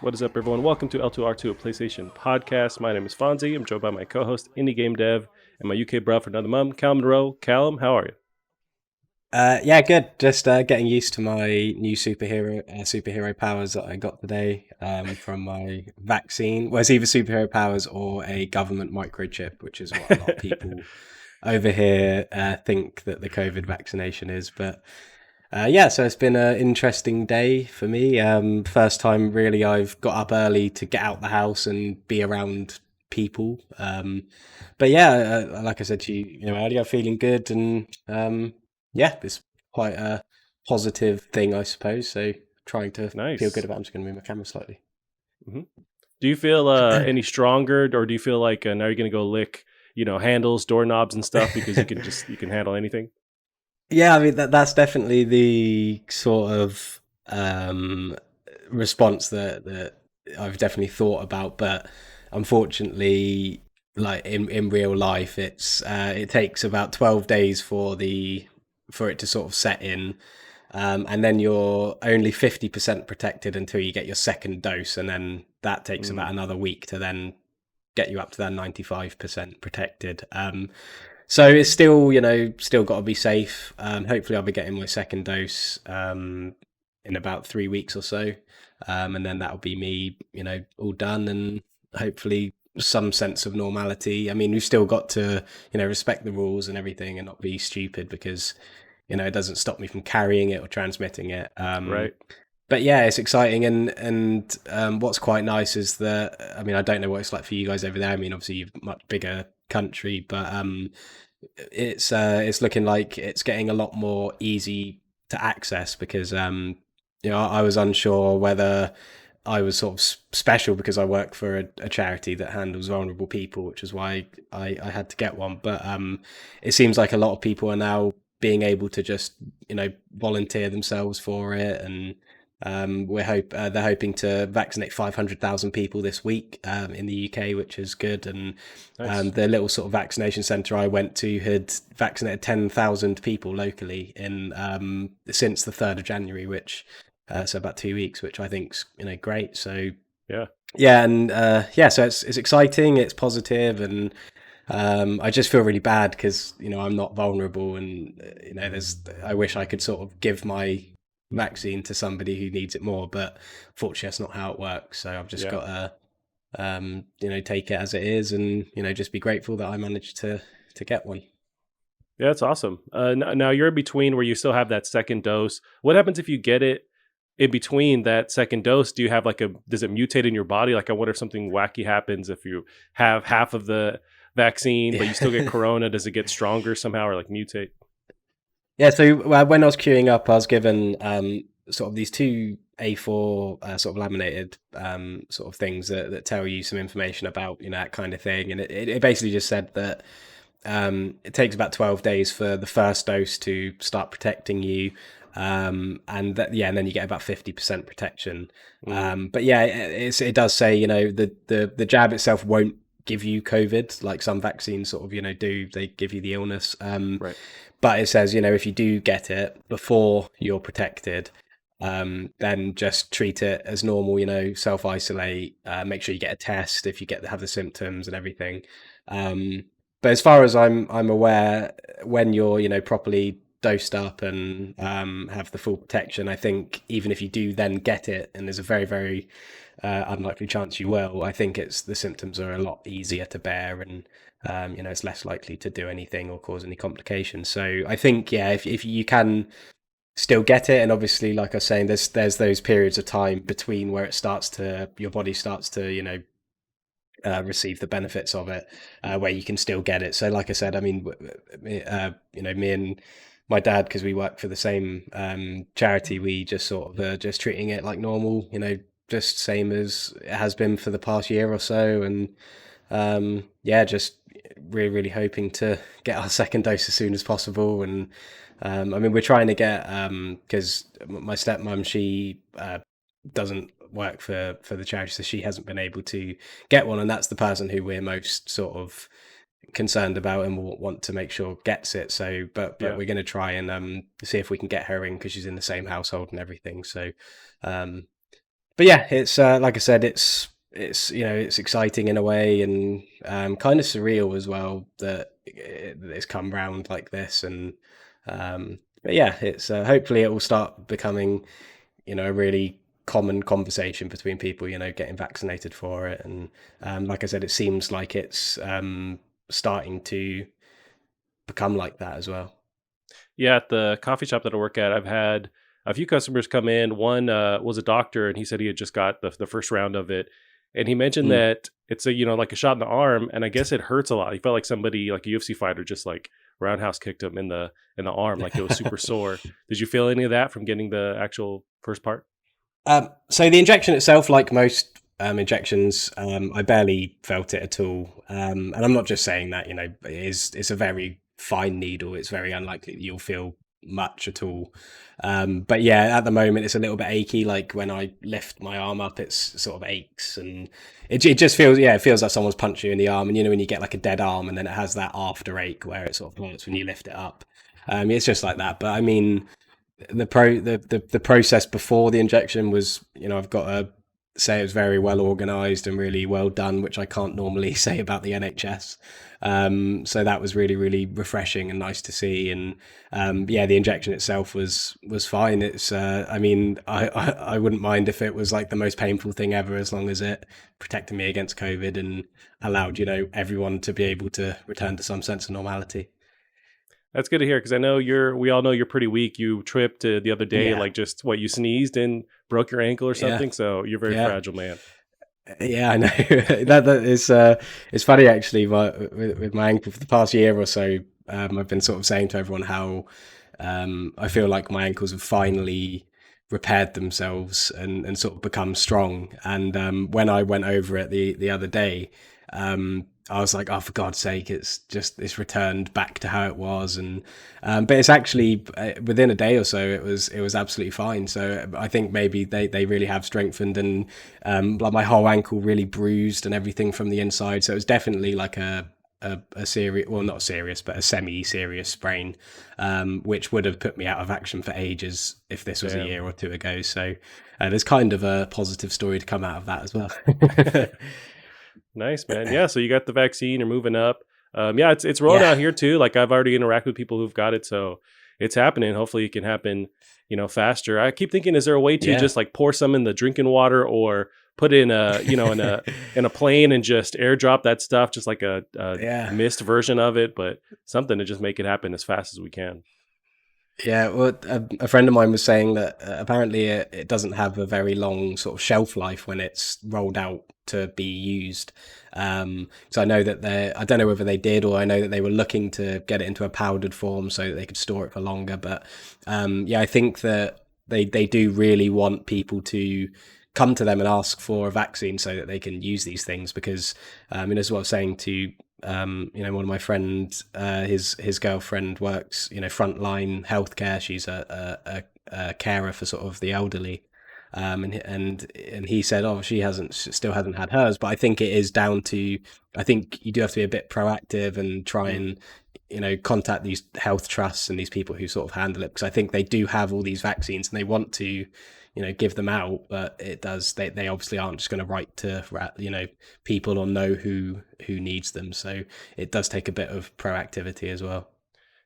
What is up, everyone? Welcome to L2R2, a PlayStation podcast. My name is Fonzie. I'm joined by my co-host, indie game dev, and my UK bro for another mum, Callum Monroe. Callum, how are you? Yeah, good. Just getting used to my new superhero powers that I got today from my vaccine. Well, it's either superhero powers or a government microchip, which is what a lot of people over here think that the COVID vaccination is. But yeah, so it's been an interesting day for me. First time really I've got up early to get out the house and be around people. But yeah, like I said to you, earlier, feeling good and yeah, it's quite a positive thing, I suppose. So trying to feel good Nice. about. I'm just going to move my camera slightly. hmm Do you feel any stronger, or do you feel like now you're going to go lick, handles, doorknobs, and stuff because you can handle anything? Yeah, I mean that's definitely the sort of response that I've definitely thought about, but unfortunately, like in real life, it takes about 12 days for it to sort of set in, and then you're only 50% protected until you get your second dose, and then that takes about Mm, another week to then get you up to that 95% protected. So it's still, still got to be safe. Hopefully, I'll be getting my second dose in about 3 weeks or so, and then that'll be me, all done, and hopefully some sense of normality. I mean, we've still got to, respect the rules and everything, and not be stupid because, it doesn't stop me from carrying it or transmitting it. right. But yeah, it's exciting, and what's quite nice is that, I mean, I don't know what it's like for you guys over there. I mean, obviously you've a much bigger country, but it's looking like it's getting a lot more easy to access because I was unsure whether I was sort of special because I work for a charity that handles vulnerable people, which is why I had to get one. But it seems like a lot of people are now being able to just volunteer themselves for it, and they're hoping to vaccinate 500,000 people this week in the UK, which is good. And Nice. the little sort of vaccination centre I went to had vaccinated 10,000 people locally in since the 3rd of January, which so about 2 weeks, which I think's great. So Yeah. yeah, and yeah, so it's exciting, it's positive, and I just feel really bad because I'm not vulnerable, and there's I wish I could sort of give my vaccine to somebody who needs it more, but fortunately that's not how it works. So I've just Yeah. got to take it as it is, and just be grateful that I managed to get one. Yeah, that's awesome. Now you're in between where you still have that second dose. What happens if you get it in between that second dose? Do you have does it mutate in your body? Like, I wonder if something wacky happens if you have half of the vaccine, but you still get Yeah. corona. Does it get stronger somehow or like mutate? Yeah, so when I was queuing up, I was given sort of these two A4 sort of laminated sort of things that tell you some information about that kind of thing, and it basically just said that it takes about 12 days for the first dose to start protecting you, and that yeah, and then you get about 50% protection. Mm, But yeah, it does say the jab itself won't give you COVID like some vaccines sort of do. They give you the illness. right. But it says, if you do get it before you're protected, then just treat it as normal, self isolate, make sure you get a test if you have the symptoms and everything. But as far as I'm aware, when you're, properly dosed up and have the full protection, I think even if you do then get it, and there's a very, very unlikely chance you will, I think the symptoms are a lot easier to bear, and it's less likely to do anything or cause any complications. So I think, yeah, if you can still get it, and obviously, like I was saying, there's those periods of time between where your body starts to receive the benefits of it, where you can still get it. So like I said, I mean, me and my dad, because we work for the same charity, we just sort of just treating it like normal, just same as it has been for the past year or so. And yeah, just really, really hoping to get our second dose as soon as possible. And I mean, we're trying to get because my stepmom, she doesn't work for the charity, so she hasn't been able to get one, and that's the person who we're most sort of concerned about and will want to make sure gets it. So, but Yeah. we're going to try and see if we can get her in because she's in the same household and everything. So, um, but yeah, it's like I said, it's it's exciting in a way, and kind of surreal as well that it's come round like this. And but yeah, it's hopefully it will start becoming a really common conversation between people, getting vaccinated for it. And like I said, it seems like it's starting to become like that as well. Yeah, at the coffee shop that I work at, I've had a few customers come in. One was a doctor, and he said he had just got the first round of it, and he mentioned Mm. that it's a like a shot in the arm, and I guess it hurts a lot. He felt like somebody, like a UFC fighter, just like roundhouse kicked him in the arm, like it was super sore. Did you feel any of that from getting the actual first part? So the injection itself, like most injections, I barely felt it at all. And I'm not just saying that, it's a very fine needle. It's very unlikely that you'll feel much at all. But yeah, at the moment it's a little bit achy. Like when I lift my arm up, it's sort of aches, and it just feels, it feels like someone's punched you in the arm. And when you get like a dead arm, and then it has that after ache where it sort of hurts when you lift it up. It's just like that. But I mean, the process before the injection was, I've got to say it was very well organized and really well done, which I can't normally say about the NHS. So that was really, really refreshing and nice to see. And yeah, the injection itself was fine. It's I mean, I wouldn't mind if it was like the most painful thing ever, as long as it protected me against COVID and allowed everyone to be able to return to some sense of normality. That's good to hear, because I know we all know you're pretty weak. You tripped the other day, Yeah, like just what, you sneezed and broke your ankle or yeah, something. So you're very yeah. fragile, man. Yeah, I know. That is it's funny actually. With my ankle for the past year or so, I've been sort of saying to everyone how I feel like my ankles have finally repaired themselves and sort of become strong. And when I went over it the other day, I was like, oh, for God's sake, it's returned back to how it was. And but it's actually within a day or so, it was absolutely fine. So I think maybe they really have strengthened, and like my whole ankle really bruised and everything from the inside. So it was definitely like a serious, well, not serious, but a semi-serious sprain, which would have put me out of action for ages if this was a Damn. year or two ago. So there's kind of a positive story to come out of that as well. Nice, man. Yeah, so you got the vaccine, you're moving up. Yeah, it's rolling Yeah, out here too. Like I've already interacted with people who've got it, so it's happening. Hopefully it can happen, faster. I keep thinking, is there a way to yeah. just like pour some in the drinking water, or put in a, in a plane and just airdrop that stuff, just like a Yeah. mist version of it, but something to just make it happen as fast as we can. Yeah, well, a friend of mine was saying that apparently it doesn't have a very long sort of shelf life when it's rolled out to be used. So I know that I don't know whether they did, or I know that they were looking to get it into a powdered form so that they could store it for longer. But yeah, I think that they do really want people to come to them and ask for a vaccine so that they can use these things, because and as well, I was saying to one of my friends, his girlfriend works, frontline healthcare. She's a carer for sort of the elderly, and he said, oh, she still hasn't had hers. But I think it is down to, I think you do have to be a bit proactive and try Mm. and contact these health trusts and these people who sort of handle it, because I think they do have all these vaccines and they want to give them out, but they obviously aren't just going to write to people or know who needs them. So it does take a bit of proactivity as well.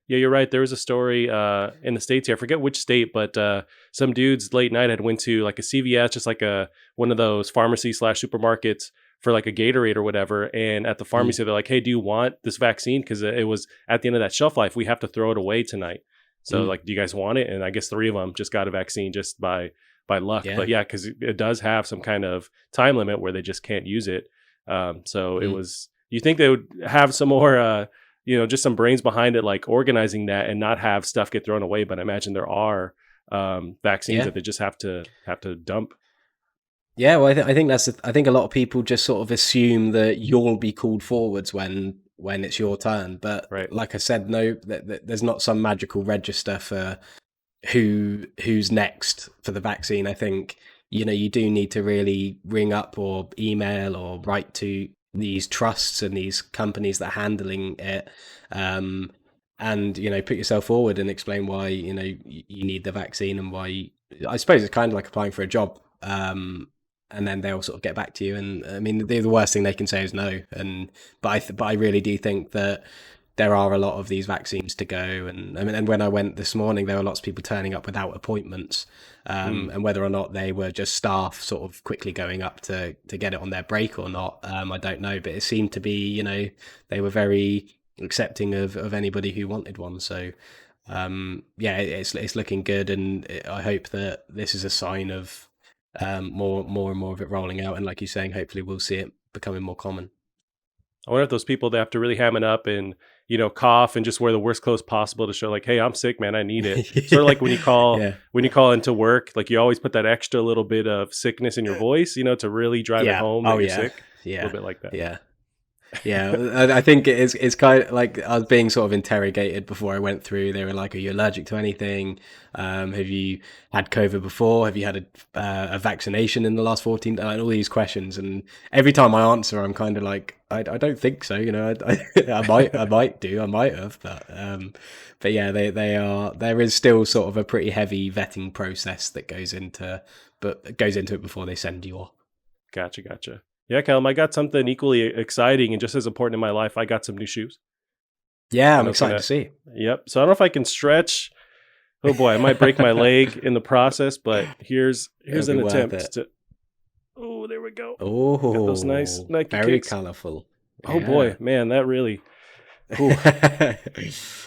Yeah, you're right. There was a story in the States here. I forget which state, but some dudes late night had went to like a CVS, just like a one of those pharmacy slash supermarkets, for like a Gatorade or whatever. And at the Mm. pharmacy, they're like, "Hey, do you want this vaccine? Because it was at the end of that shelf life. We have to throw it away tonight. So Mm. like, do you guys want it?" And I guess three of them just got a vaccine just by luck. Yeah. But yeah, because it does have some kind of time limit where they just can't use it. So it Mm. was. You think they would have some more? Just some brains behind it, like organizing that and not have stuff get thrown away. But I imagine there are vaccines Yeah. that they just have to dump. Yeah, well, I think I think a lot of people just sort of assume that you'll be called forwards when it's your turn. But Right. like I said, no, there's not some magical register for who's next for the vaccine. I think you do need to really ring up or email or write to these trusts and these companies that are handling it, um, and put yourself forward and explain why you need the vaccine and why I suppose it's kind of like applying for a job. and then they'll sort of get back to you. And I mean, the worst thing they can say is no. And but I really do think that there are a lot of these vaccines to go. And I mean, and when I went this morning, there were lots of people turning up without appointments. And whether or not they were just staff sort of quickly going up to get it on their break or not, I don't know. But it seemed to be, you know, they were very accepting of anybody who wanted one. So yeah, it's looking good, and I hope that this is a sign of more and more of it rolling out. And like you're saying, hopefully we'll see it becoming more common. I wonder if those people, they have to really ham it up and, you know, cough and just wear the worst clothes possible to show like, hey, I'm sick, man, I need it. Sort of like when you call into work, like you always put that extra little bit of sickness in your voice, you know, to really drive it home that you're sick. Yeah. A little bit like that. Yeah. Yeah, I think it's kind of like I was being sort of interrogated before I went through. They were like, "Are you allergic to anything? Have you had COVID before? Have you had a vaccination in the last 14?" And all these questions, and every time I answer, I'm kind of like, "I don't think so." You know, I might have, but yeah, they are. There is still sort of a pretty heavy vetting process that goes into it before they send you off. Gotcha. Yeah, Callum, I got something equally exciting and just as important in my life. I got some new shoes. Yeah, I'm excited to see. Yep. So I don't know if I can stretch. Oh boy, I might break my leg in the process, but here's an attempt to. Oh, there we go. Oh, got those nice Nike very kicks. colorful. Oh boy, man, that really. I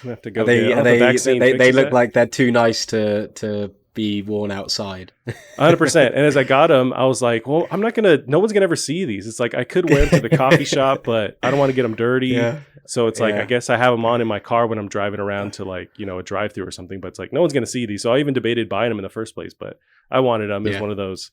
have to go. They look like they're too nice to be worn outside. 100%. And as I got them, I was like, well, no one's gonna ever see these. It's like I could wear them to the coffee shop, but I don't want to get them dirty. Yeah. So it's like, I guess I have them on in my car when I'm driving around to like, you know, a drive through or something, but it's like, no one's gonna see these. So I even debated buying them in the first place, but I wanted them. It's one of those,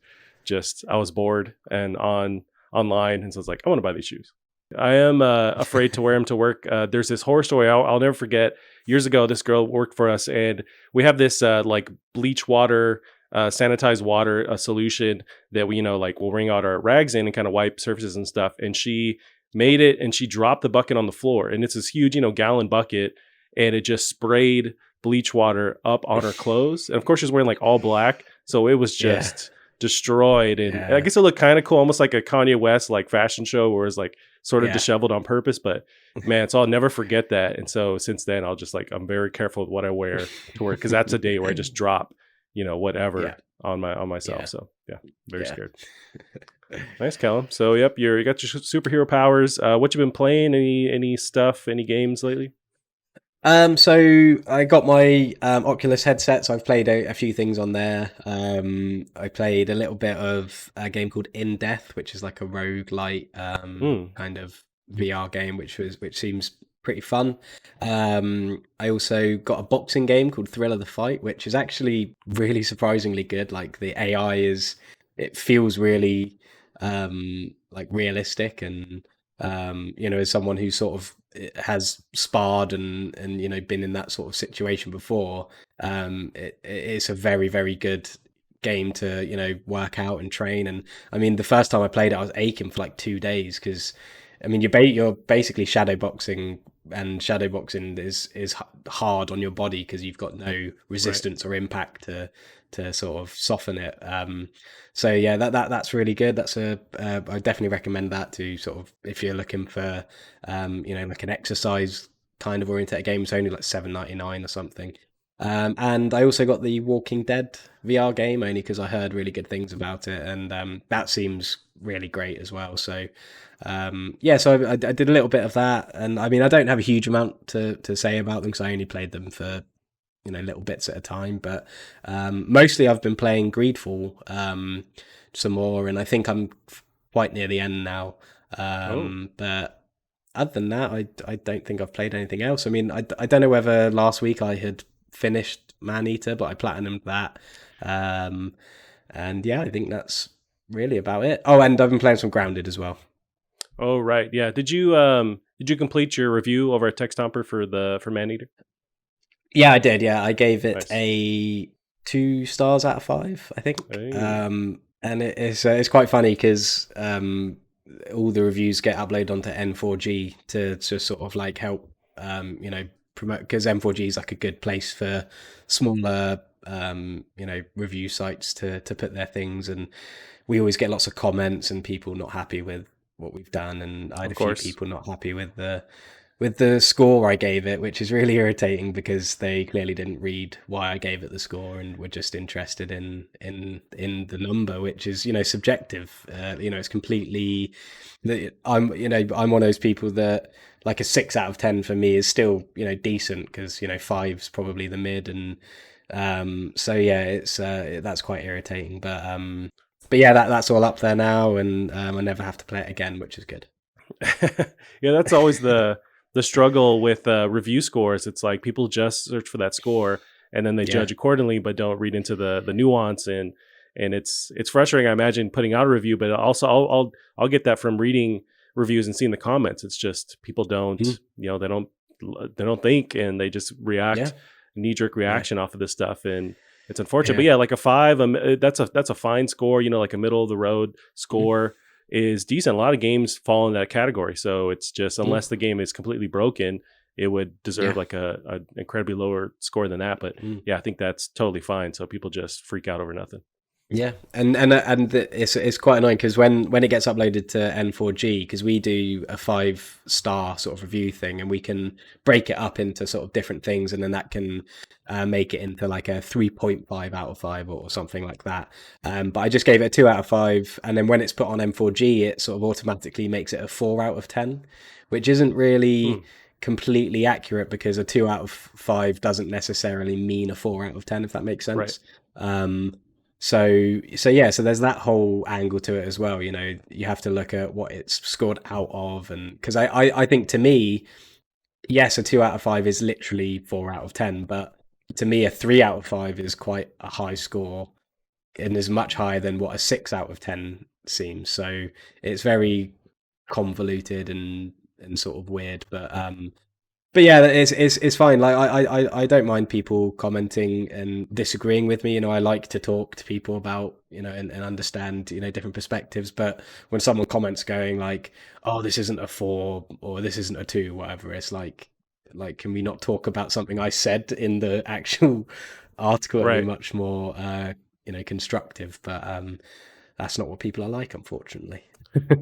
I was bored and online. And so I was like, I want to buy these shoes. I am afraid to wear them to work. There's this horror story I'll never forget. Years ago, this girl worked for us, and we have this like bleach water, sanitized water solution that we, you know, like we'll wring out our rags in and kind of wipe surfaces and stuff. And she made it, and she dropped the bucket on the floor, and it's this huge, you know, gallon bucket, and it just sprayed bleach water up on her clothes. And of course, she's wearing like all black, so it was just destroyed. And I guess it looked kind of cool, almost like a Kanye West like fashion show, where it's like sort of disheveled on purpose, but man, so I'll never forget that. And so since then, I'm very careful with what I wear to work, because that's a day where I just drop, you know, whatever on myself. So very scared. Nice, Callum. So you got your superhero powers. What you been playing? Any stuff? Any games lately? So I got my Oculus headset, so I've played a few things on there. I played a little bit of a game called In Death, which is like a roguelite kind of VR game, which seems pretty fun. I also got a boxing game called Thrill of the Fight, which is actually really surprisingly good. Like the AI it feels really like realistic, and you know, as someone who sort of has sparred and you know, been in that sort of situation before, it's a very, very good game to, you know, work out and train. And I mean, the first time I played it, I was aching for like 2 days, because I mean, you're basically shadow boxing, and shadow boxing is hard on your body because you've got no resistance or impact to sort of soften it. So yeah, that's really good. That's I definitely recommend that to sort of, if you're looking for you know, like an exercise kind of oriented game. It's only like $7.99 or something. And I also got the Walking Dead VR game, only because I heard really good things about it, and that seems really great as well. So so I did a little bit of that, and I mean, I don't have a huge amount to say about them because I only played them for, you know, little bits at a time. But mostly I've been playing GreedFall some more, and I think I'm quite near the end now. But other than that, I don't think I've played anything else. I mean, I don't know whether last week I had finished Man-Eater, but I platinumed that. And yeah, I think that's really about it. Oh, and I've been playing some Grounded as well. Oh, right. Yeah. Did you complete your review over at Tech Stomper for Man-Eater? Yeah, I did. Yeah, I gave it a 2 stars out of 5, I think. Hey. And it's quite funny because all the reviews get uploaded onto N4G to sort of like help you know, promote, because N4G is like a good place for smaller review sites to put their things, and we always get lots of comments and people not happy with what we've done, and I had Of a few course. people not happy with the score I gave it, which is really irritating because they clearly didn't read why I gave it the score and were just interested in the number, which is subjective. It's completely. I'm one of those people that, like, a 6 out of 10 for me is still decent, because five's probably the mid, and so yeah, it's that's quite irritating. But yeah, that's all up there now, and I never have to play it again, which is good. Yeah, that's always the struggle with review scores. It's like people just search for that score and then they judge accordingly, but don't read into the nuance, and it's frustrating. I imagine putting out a review, but also I'll get that from reading reviews and seeing the comments. It's just people don't they don't think, and they just react knee-jerk reaction off of this stuff, and it's unfortunate. But yeah, like a 5, that's a fine score. Like a middle of the road score is decent. A lot of games fall in that category, so it's just, unless the game is completely broken, it would deserve like a incredibly lower score than that. But yeah, I think that's totally fine. So people just freak out over nothing. Yeah, and it's quite annoying because when it gets uploaded to N4G, because we do a 5-star sort of review thing, and we can break it up into sort of different things, and then that can make it into like a 3.5 out of 5 or something like that. But I just gave it a 2 out of 5, and then when it's put on N4G, it sort of automatically makes it a 4 out of 10, which isn't really completely accurate, because a 2 out of 5 doesn't necessarily mean a 4 out of 10, if that makes sense. Right. So there's that whole angle to it as well. You have to look at what it's scored out of, and because I think, to me, yes, a 2 out of 5 is literally 4 out of 10, but to me a 3 out of 5 is quite a high score, and is much higher than what a 6 out of 10 seems. So it's very convoluted and sort of weird, but yeah, it's fine. Like, I don't mind people commenting and disagreeing with me. I like to talk to people about, and understand, different perspectives. But when someone comments going like, "Oh, this isn't a 4," or "This isn't a 2," whatever, it's like, can we not talk about something I said in the actual article and be much more, constructive? But that's not what people are like, unfortunately.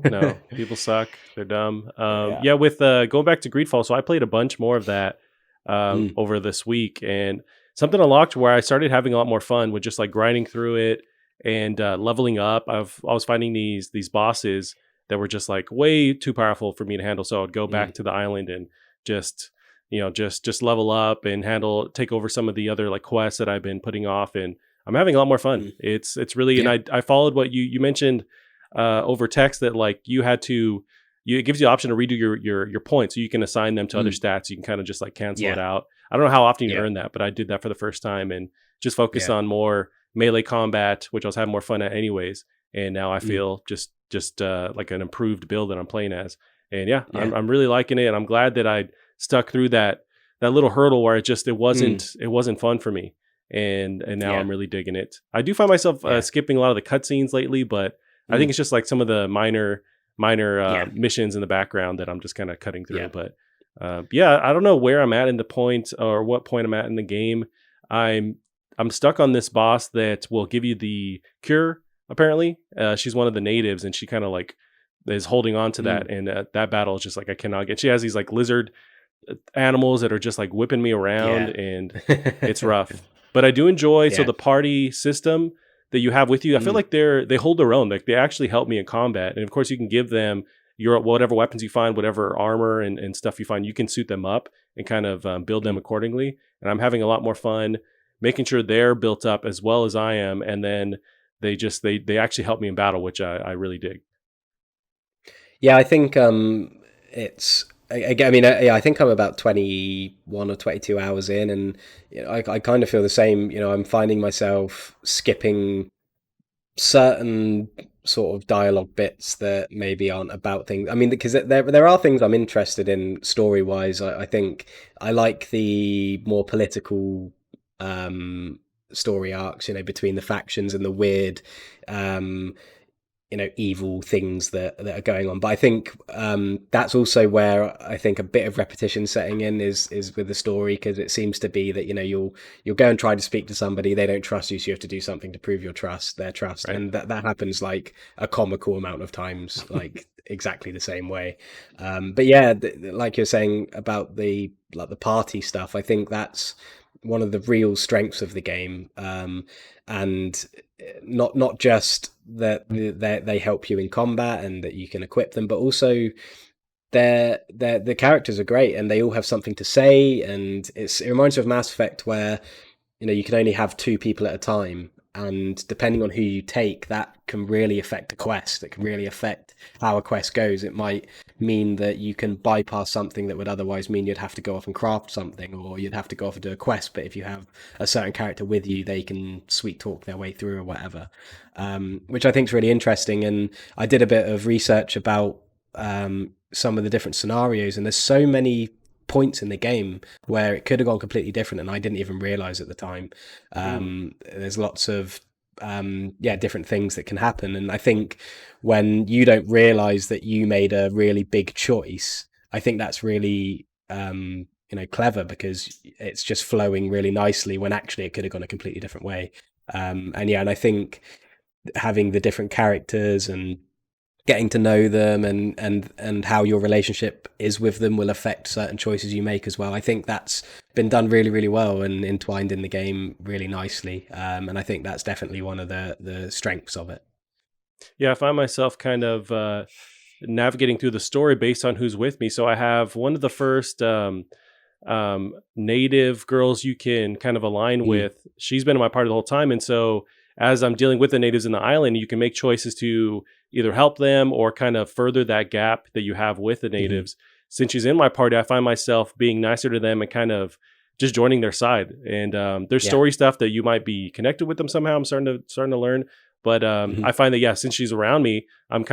No, people suck. They're dumb. Yeah, with going back to GreedFall, so I played a bunch more of that over this week, and something unlocked where I started having a lot more fun with just like grinding through it and leveling up. I was finding these bosses that were just like way too powerful for me to handle, so I'd go back to the island and just level up and take over some of the other like quests that I've been putting off, and I'm having a lot more fun. It's really, and I followed what you mentioned over text, that like it gives you the option to redo your points, so you can assign them to other stats. You can kind of just like cancel it out. I don't know how often you earn that, but I did that for the first time and just focus on more melee combat, which I was having more fun at anyways. And now I feel just like an improved build that I'm playing as. And I'm really liking it, and I'm glad that I stuck through that little hurdle where it wasn't fun for me. And now I'm really digging it. I do find myself skipping a lot of the cutscenes lately, but I think it's just like some of the minor missions in the background that I'm just kind of cutting through. But I don't know where I'm at in the point, or what point I'm at in the game. I'm stuck on this boss that will give you the cure. Apparently, she's one of the natives, and she kind of like is holding on to that. And that battle is just like, I cannot get. She has these like lizard animals that are just like whipping me around, and it's rough. But I do enjoy so the party system that you have with you. I feel like they hold their own. Like, they actually help me in combat, and of course you can give them your whatever weapons you find, whatever armor and stuff you find. You can suit them up and kind of build them accordingly. And I'm having a lot more fun making sure they're built up as well as I am, and then they actually help me in battle, which I really dig. Yeah, I think it's. I mean, I think I'm about 21 or 22 hours in, and I kind of feel the same. I'm finding myself skipping certain sort of dialogue bits that maybe aren't about things. I mean, because there are things I'm interested in story wise. I think I like the more political story arcs, between the factions and the weird evil things that are going on. But I think that's also where I think a bit of repetition setting in is with the story, because it seems to be that you'll go and try to speak to somebody, they don't trust you, so you have to do something to prove their trust, Right. and that happens like a comical amount of times, like exactly the same way. But yeah, like you're saying about the party stuff, I think that's one of the real strengths of the game, and not just that they help you in combat and that you can equip them, but also the characters are great and they all have something to say, and it reminds me of Mass Effect, where you can only have two people at a time, and depending on who you take, that can really affect a quest. It can really affect how a quest goes. It might mean that you can bypass something that would otherwise mean you'd have to go off and craft something, or you'd have to go off and do a quest. But if you have a certain character with you, they can sweet talk their way through or whatever, which I think is really interesting. And I did a bit of research about some of the different scenarios, and there's so many points in the game where it could have gone completely different, and I didn't even realize at the time. There's lots of different things that can happen, and I think when you don't realize that you made a really big choice, I think that's really clever, because it's just flowing really nicely when actually it could have gone a completely different way. And I think having the different characters and getting to know them and how your relationship is with them will affect certain choices you make as well. I think that's been done really, really well and entwined in the game really nicely. And I think that's definitely one of the strengths of it. Yeah, I find myself kind of navigating through the story based on who's with me. So I have one of the first native girls you can kind of align with. She's been in my party the whole time. And so as I'm dealing with the natives in the island, you can make choices to either help them or kind of further that gap that you have with the natives. Since she's in my party, I find myself being nicer to them and kind of just joining their side. And there's story stuff that you might be connected with them somehow. I'm starting to learn. But I find that, since she's around me, I'm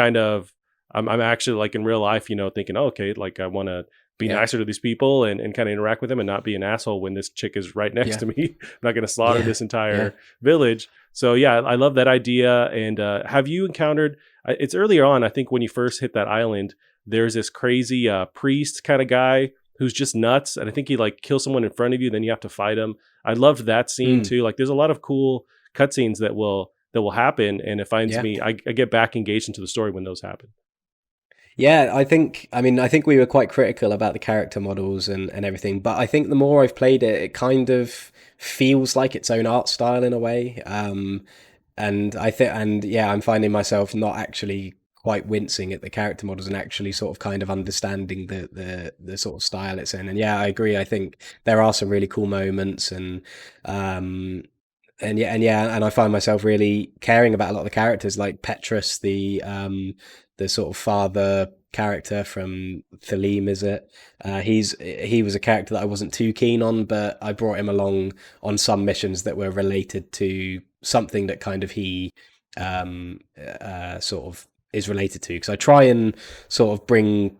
actually like in real life, thinking, oh, okay, like I want to be nicer to these people and kind of interact with them and not be an asshole when this chick is right next to me. I'm not going to slaughter this entire village. So I love that idea. And have you encountered, it's earlier on, I think when you first hit that island, there's this crazy priest kind of guy who's just nuts. And I think he like kills someone in front of you, then you have to fight him. I loved that scene too. Like there's a lot of cool cutscenes that will happen. And it finds me, I get back engaged into the story when those happen. Yeah, I think we were quite critical about the character models and everything, but I think the more I've played it, it kind of feels like its own art style in a way. And I'm finding myself not actually quite wincing at the character models and actually sort of kind of understanding the sort of style it's in. And I agree. I think there are some really cool moments, and I find myself really caring about a lot of the characters, like Petrus, the sort of father character from Thalim, is it? He was a character that I wasn't too keen on, but I brought him along on some missions that were related to something that kind of he sort of is related to, because I try and sort of bring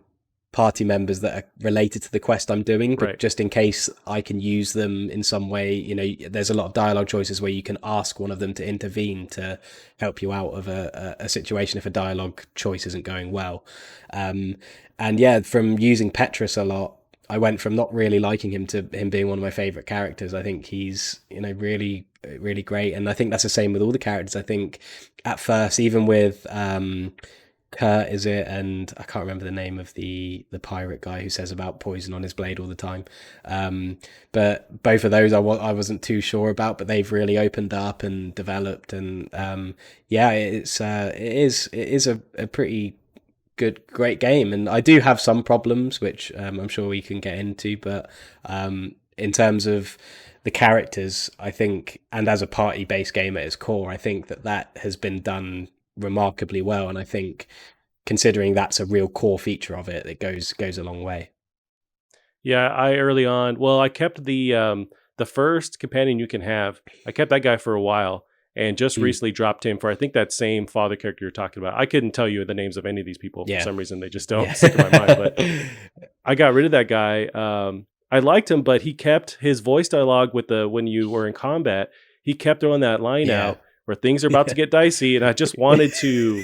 party members that are related to the quest I'm doing, but just in case I can use them in some way. There's a lot of dialogue choices where you can ask one of them to intervene to help you out of a situation if a dialogue choice isn't going well. From using Petrus a lot, I went from not really liking him to him being one of my favorite characters. I think he's really, really great, and I think that's the same with all the characters. I think at first, even with Kurt, is it? And I can't remember the name of the pirate guy who says about poison on his blade all the time. But both of those I wasn't too sure about, but they've really opened up and developed. And it is a pretty great game. And I do have some problems, which I'm sure we can get into. But in terms of the characters, I think, and as a party-based game at its core, I think that has been done remarkably well, and I think considering that's a real core feature of it, it goes a long way. I kept the first companion you can have. I kept that guy for a while and just recently dropped him for, I think, that same father character you're talking about. I couldn't tell you the names of any of these people for some reason. They just don't stick in my mind, but I got rid of that guy. I liked him, but he kept his voice dialogue when you were in combat, he kept throwing that line out where things are about to get dicey, and I just wanted to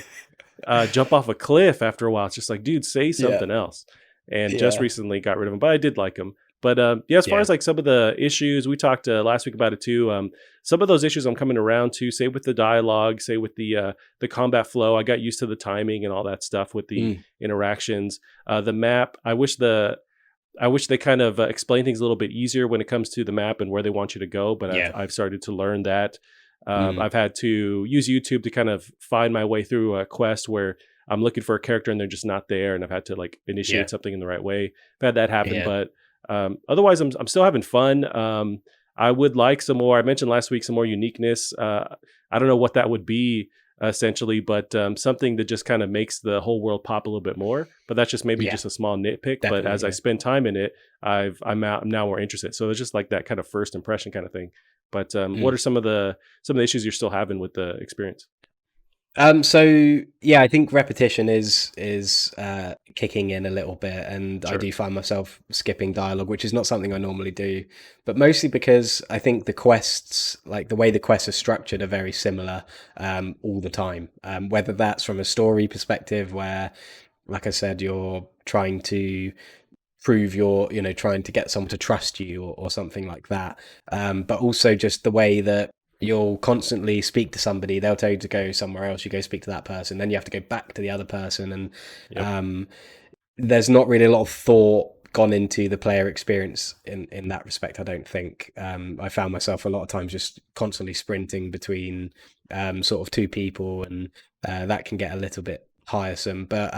jump off a cliff after a while. It's just like, dude, say Yeah. something else. And just Yeah. recently got rid of them, but I did like them. But yeah, as far Yeah. as like some of the issues we talked last week about it too. Some of those issues I'm coming around to. Say with the dialogue, say with the combat flow. I got used to the timing and all that stuff with the interactions. The map. I wish they kind of explain things a little bit easier when it comes to the map and where they want you to go. But I've started to learn that. I've had to use YouTube to kind of find my way through a quest where I'm looking for a character and they're just not there, and I've had to like initiate something in the right way. I've had that happen, but otherwise, I'm still having fun. I would like some more. I mentioned last week some more uniqueness. I don't know what that would be essentially, but something that just kind of makes the whole world pop a little bit more. But that's just maybe just a small nitpick. Definitely, but as I spend time in it, I'm now more interested. So it's just like that kind of first impression kind of thing. But what are some of the issues you're still having with the experience? So yeah, I think repetition is kicking in a little bit, and I do find myself skipping dialogue, which is not something I normally do, but mostly because I think the quests, like the way the quests are structured, are very similar all the time. Whether that's from a story perspective, where, like I said, you're trying to prove trying to get someone to trust you or something like that, but also just the way that you'll constantly speak to somebody, they'll tell you to go somewhere else, you go speak to that person, then you have to go back to the other person, and there's not really a lot of thought gone into the player experience in that respect, I don't think. I found myself a lot of times just constantly sprinting between sort of two people, and that can get a little bit tiresome. But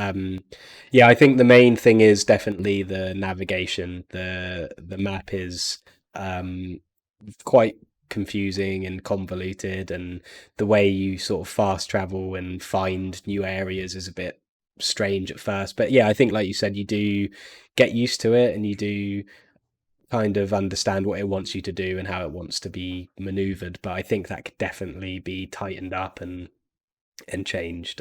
yeah, I think the main thing is definitely the navigation. The map is quite confusing and convoluted, and the way you sort of fast travel and find new areas is a bit strange at first. But yeah, I think, like you said, you do get used to it, and you do kind of understand what it wants you to do and how it wants to be maneuvered. But I think that could definitely be tightened up and changed.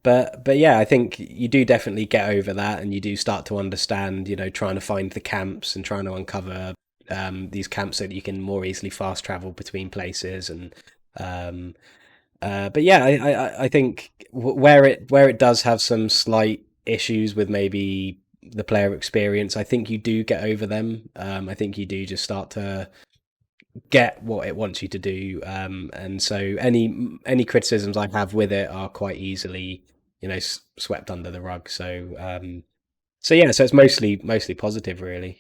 But yeah, I think you do definitely get over that, and you do start to understand, trying to find the camps and trying to uncover these camps so that you can more easily fast travel between places. And but yeah, I think where it does have some slight issues with maybe the player experience, I think you do get over them. I think you do just start to get what it wants you to do, and so any criticisms I have with it are quite easily swept under the rug. So yeah, so it's mostly positive, really.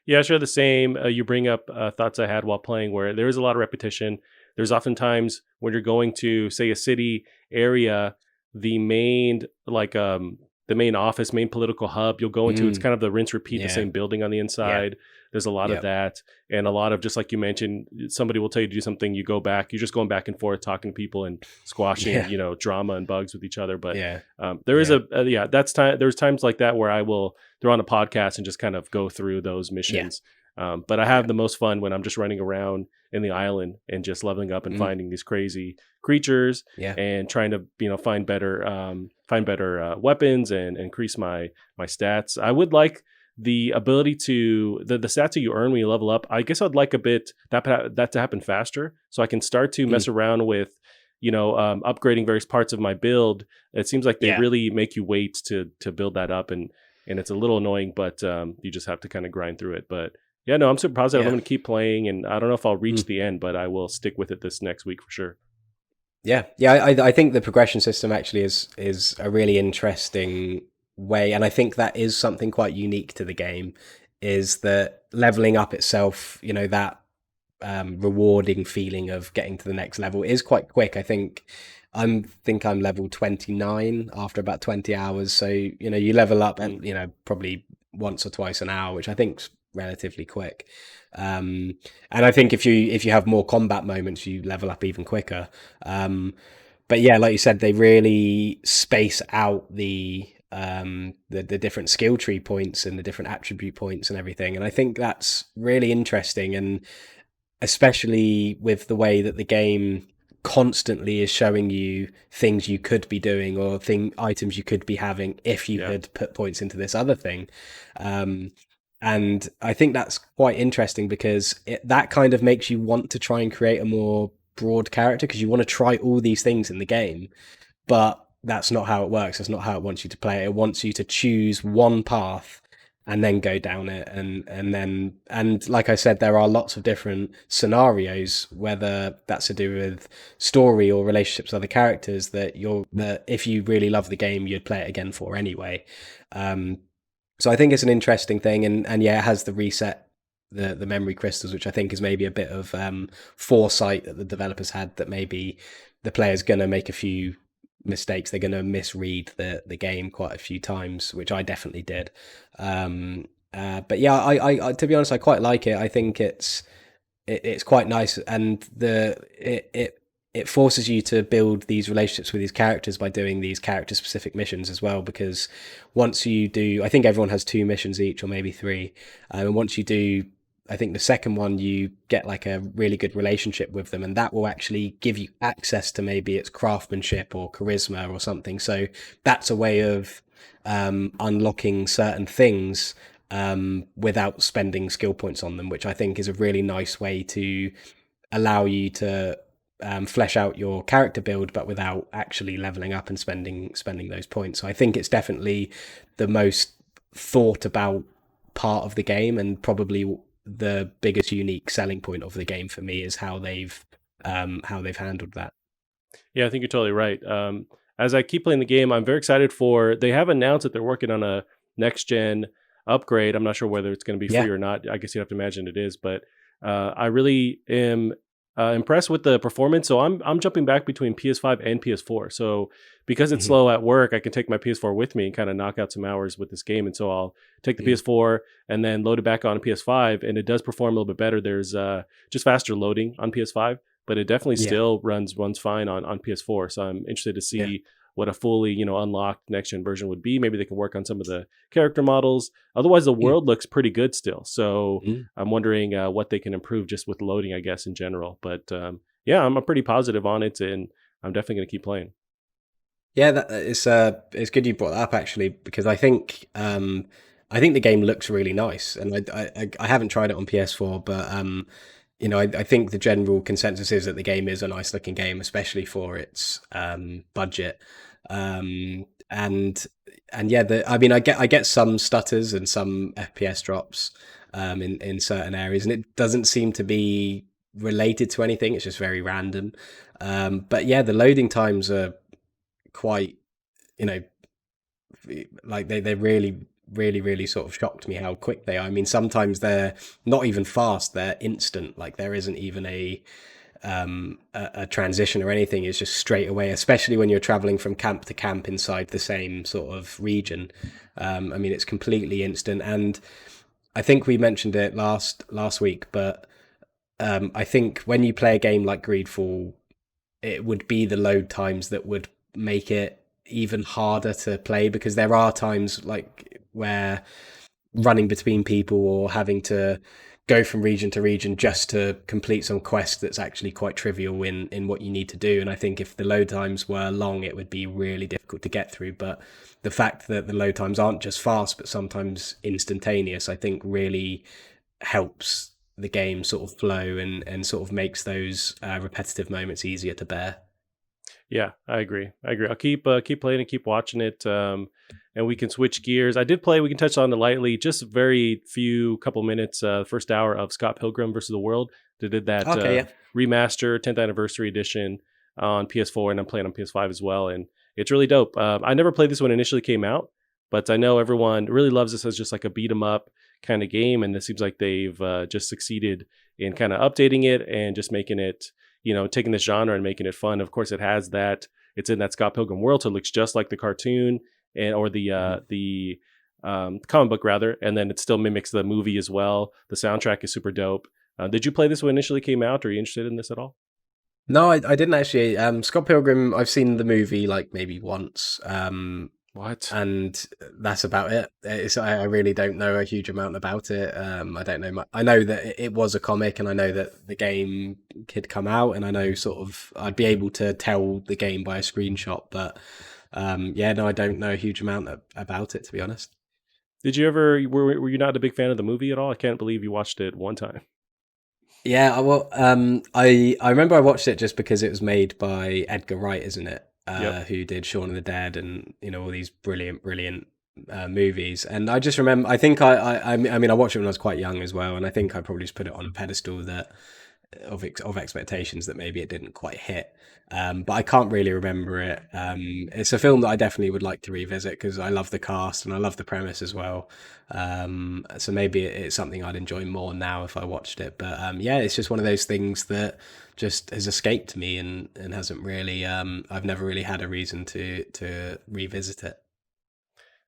Yeah, I share the same. You bring up thoughts I had while playing, where there is a lot of repetition. There's oftentimes when you're going to, say, a city area, the main office, main political hub you'll go into, it's kind of the rinse repeat, the same building on the inside. There's a lot of that, and a lot of, just like you mentioned, somebody will tell you to do something, you go back, you're just going back and forth talking to people and squashing drama and bugs with each other. But there is there's times like that where I will throw on a podcast and just kind of go through those missions. But I have the most fun when I'm just running around in the island and just leveling up and finding these crazy creatures and trying to find better weapons and increase my stats. I would like the ability to the stats that you earn when you level up. I guess I'd like a bit that to happen faster, so I can start to mess around with upgrading various parts of my build. It seems like they really make you wait to build that up, and it's a little annoying, but you just have to kind of grind through it. But yeah, no, I'm super positive. I'm going to keep playing, and I don't know if I'll reach the end, but I will stick with it this next week for sure. Yeah, I think the progression system actually is a really interesting way, and I think that is something quite unique to the game, is that leveling up itself, that rewarding feeling of getting to the next level is quite quick. I think I'm level 29 after about 20 hours. So, you level up and, probably once or twice an hour, which I think's relatively quick. And I think if you have more combat moments, you level up even quicker. But yeah, like you said, they really space out the different skill tree points and the different attribute points and everything. And I think that's really interesting, and especially with the way that the game constantly is showing you things you could be doing or items you could be having if you had put points into this other thing. And I think that's quite interesting, because that kind of makes you want to try and create a more broad character, because you want to try all these things in the game. But that's not how it works. That's not how it wants you to play it. It wants you to choose one path and then go down it, and like I said, there are lots of different scenarios, whether that's to do with story or relationships with other characters, that if you really love the game, you'd play it again for anyway. So I think it's an interesting thing, and yeah, it has the reset, the memory crystals, which I think is maybe a bit of foresight that the developers had, that maybe the player's going to make a few mistakes. They're going to misread the game quite a few times, which I definitely did. But yeah, I to be honest, I quite like it. I think it's quite nice, and it forces you to build these relationships with these characters by doing these character specific missions as well, because once you do, I think everyone has 2 missions each, or maybe 3, and once you do, I think the second one, you get like a really good relationship with them, and that will actually give you access to maybe its craftsmanship or charisma or something. So that's a way of unlocking certain things without spending skill points on them, which I think is a really nice way to allow you to flesh out your character build, but without actually leveling up and spending those points. So I think it's definitely the most thought about part of the game, and probably the biggest unique selling point of the game for me is how they've handled that. Yeah, I think you're totally right. As I keep playing the game, I'm very excited for. They have announced that they're working on a next gen upgrade. I'm not sure whether it's going to be free or not. I guess you'd have to imagine it is, but I really am impressed with the performance. So I'm jumping back between PS5 and PS4. So because it's slow at work, I can take my PS4 with me and kind of knock out some hours with this game. And so I'll take the PS4 and then load it back on PS5, and it does perform a little bit better. There's just faster loading on PS5, but it definitely still runs fine on PS4. So I'm interested to see what a fully, unlocked next gen version would be. Maybe they can work on some of the character models. Otherwise, the world looks pretty good still. So I'm wondering what they can improve just with loading, I guess, in general. But yeah, I'm pretty positive on it, and I'm definitely going to keep playing. Yeah, it's good you brought that up, actually, because I think the game looks really nice, and I haven't tried it on PS4, but I think the general consensus is that the game is a nice looking game, especially for its budget. And yeah, I get some stutters and some FPS drops in certain areas, and it doesn't seem to be related to anything. It's just very random. But yeah, the loading times are quite, like they really sort of shocked me how quick they are. I mean, sometimes they're not even fast, they're instant. Like there isn't even a transition or anything. It's just straight away, especially when you're traveling from camp to camp inside the same sort of region. I mean, it's completely instant. And I think we mentioned it last week, but I think when you play a game like GreedFall, it would be the load times that would make it even harder to play, because there are times like where running between people or having to go from region to region just to complete some quest that's actually quite trivial in what you need to do. And I think if the load times were long, it would be really difficult to get through. But the fact that the load times aren't just fast, but sometimes instantaneous, I think really helps the game sort of flow and sort of makes those repetitive moments easier to bear. Yeah, I agree. I'll keep playing and keep watching it. And we can switch gears. I did play. We can touch on it lightly. Just very few couple minutes. First hour of Scott Pilgrim versus the World. They did that remaster, 10th anniversary edition on PS4, and I'm playing on PS5 as well. And it's really dope. I never played this when it initially came out, but I know everyone really loves this as just like a beat 'em up kind of game. And it seems like they've just succeeded in kind of updating it and just making it, taking this genre and making it fun. Of course, it has that. It's in that Scott Pilgrim world, so it looks just like the cartoon or the comic book rather, and then it still mimics the movie as well. The soundtrack is super dope. Did you play this when it initially came out? Or are you interested in this at all? No, I didn't actually. Scott Pilgrim, I've seen the movie like maybe once. What? And that's about it. I really don't know a huge amount about it. I don't know much. I know that it was a comic, and I know that the game had come out, and I know sort of I'd be able to tell the game by a screenshot, but no, I don't know a huge amount about it, to be honest. Did you ever were you not a big fan of the movie at all? I can't believe you watched it one time. Yeah, well, I remember I watched it just because it was made by Edgar Wright, isn't it? Yep. who did Shaun of the Dead and all these brilliant movies. And I just remember, I think I mean I watched it when I was quite young as well, and I think I probably just put it on a pedestal that of expectations that maybe it didn't quite hit. But I can't really remember it. It's a film that I definitely would like to revisit because I love the cast and I love the premise as well. So maybe it's something I'd enjoy more now if I watched it. But yeah, it's just one of those things that just has escaped me and hasn't really. I've never really had a reason to revisit it.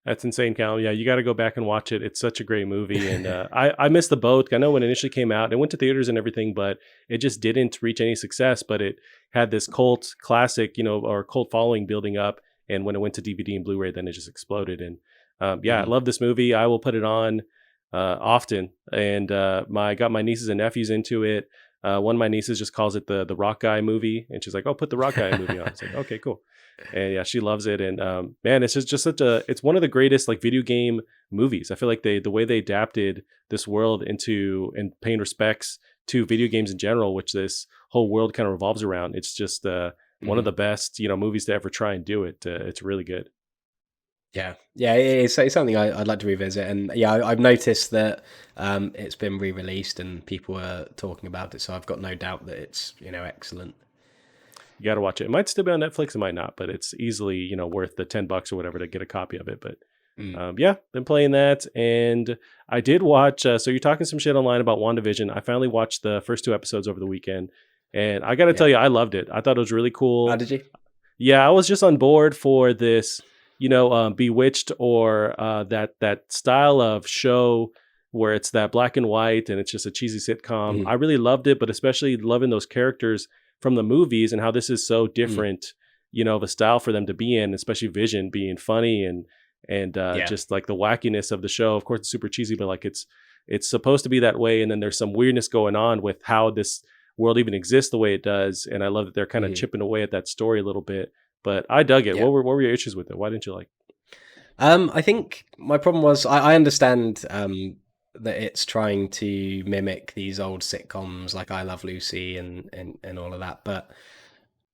That's insane, Callum. Yeah, you got to go back and watch it. It's such a great movie, and I missed the boat. I know when it initially came out, it went to theaters and everything, but it just didn't reach any success. But it had this cult classic, or cult following building up, and when it went to DVD and Blu-ray, then it just exploded. And yeah, I love this movie. I will put it on often, and I got my nieces and nephews into it. One of my nieces just calls it the Rock Guy movie, and she's like, "Oh, put the Rock Guy movie on." It's like, okay, cool. And yeah, she loves it. And man, it's just such it's one of the greatest like video game movies. I feel like the way they adapted this world into and paying respects to video games in general, which this whole world kind of revolves around. It's just one of the best movies to ever try and do it. It's really good. Yeah, it's something I'd like to revisit, and yeah, I've noticed that it's been re-released and people are talking about it, so I've got no doubt that it's excellent. You got to watch it. It might still be on Netflix. It might not, but it's easily, worth the $10 or whatever to get a copy of it. But yeah, been playing that. And I did watch, so you're talking some shit online about WandaVision. I finally watched the first 2 episodes over the weekend. And I got to tell you, I loved it. I thought it was really cool. How did you? Yeah, I was just on board for this, Bewitched or that style of show where it's that black and white and it's just a cheesy sitcom. I really loved it, but especially loving those characters from the movies and how this is so different, of a style for them to be in, especially Vision being funny and just like the wackiness of the show. Of course, it's super cheesy, but like it's supposed to be that way. And then there's some weirdness going on with how this world even exists the way it does. And I love that they're kind of chipping away at that story a little bit. But I dug it. What were your issues with it? Why didn't you like it? I think my problem was I understand that it's trying to mimic these old sitcoms like I Love Lucy and all of that, but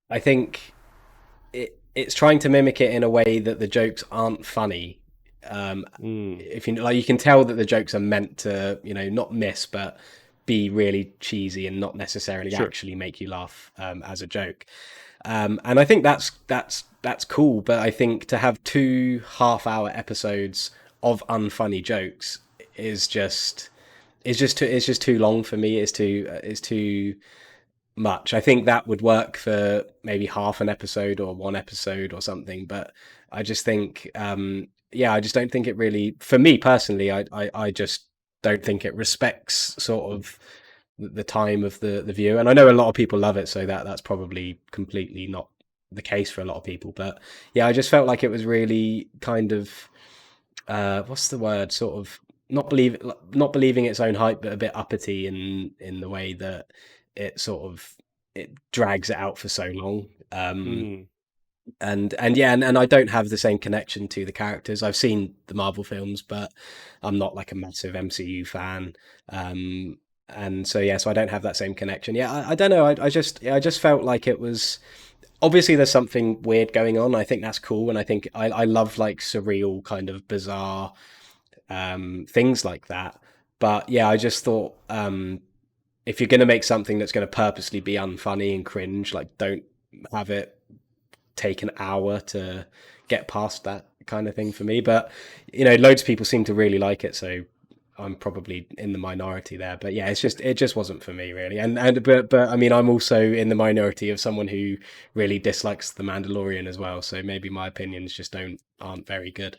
I think it's trying to mimic it in a way that the jokes aren't funny. If you can tell that the jokes are meant to not miss but be really cheesy and not necessarily actually make you laugh as a joke. And I think that's cool, but I think to have 2 half-hour episodes of unfunny jokes is just too long for me. It's too much. I think that would work for maybe half an episode or 1 episode or something, but I just think I just don't think it really, for me personally, I just don't think it respects sort of the time of the viewer. And I know a lot of people love it, so that's probably completely not the case for a lot of people. But yeah, I just felt like it was really kind of what's the word, sort of not believing its own hype, but a bit uppity in the way that it drags it out for so long. And I don't have the same connection to the characters. I've seen the Marvel films, but I'm not like a massive MCU fan. And so so I don't have that same connection. I don't know. I just felt like it was, obviously there's something weird going on. I think that's cool, and I think I love like surreal kind of bizarre things like that. But yeah, I just thought if you're going to make something that's going to purposely be unfunny and cringe, like don't have it take an hour to get past that kind of thing for me. But loads of people seem to really like it, so I'm probably in the minority there. But yeah, it just wasn't for me really. But I mean, I'm also in the minority of someone who really dislikes The Mandalorian as well, so maybe my opinions just aren't very good.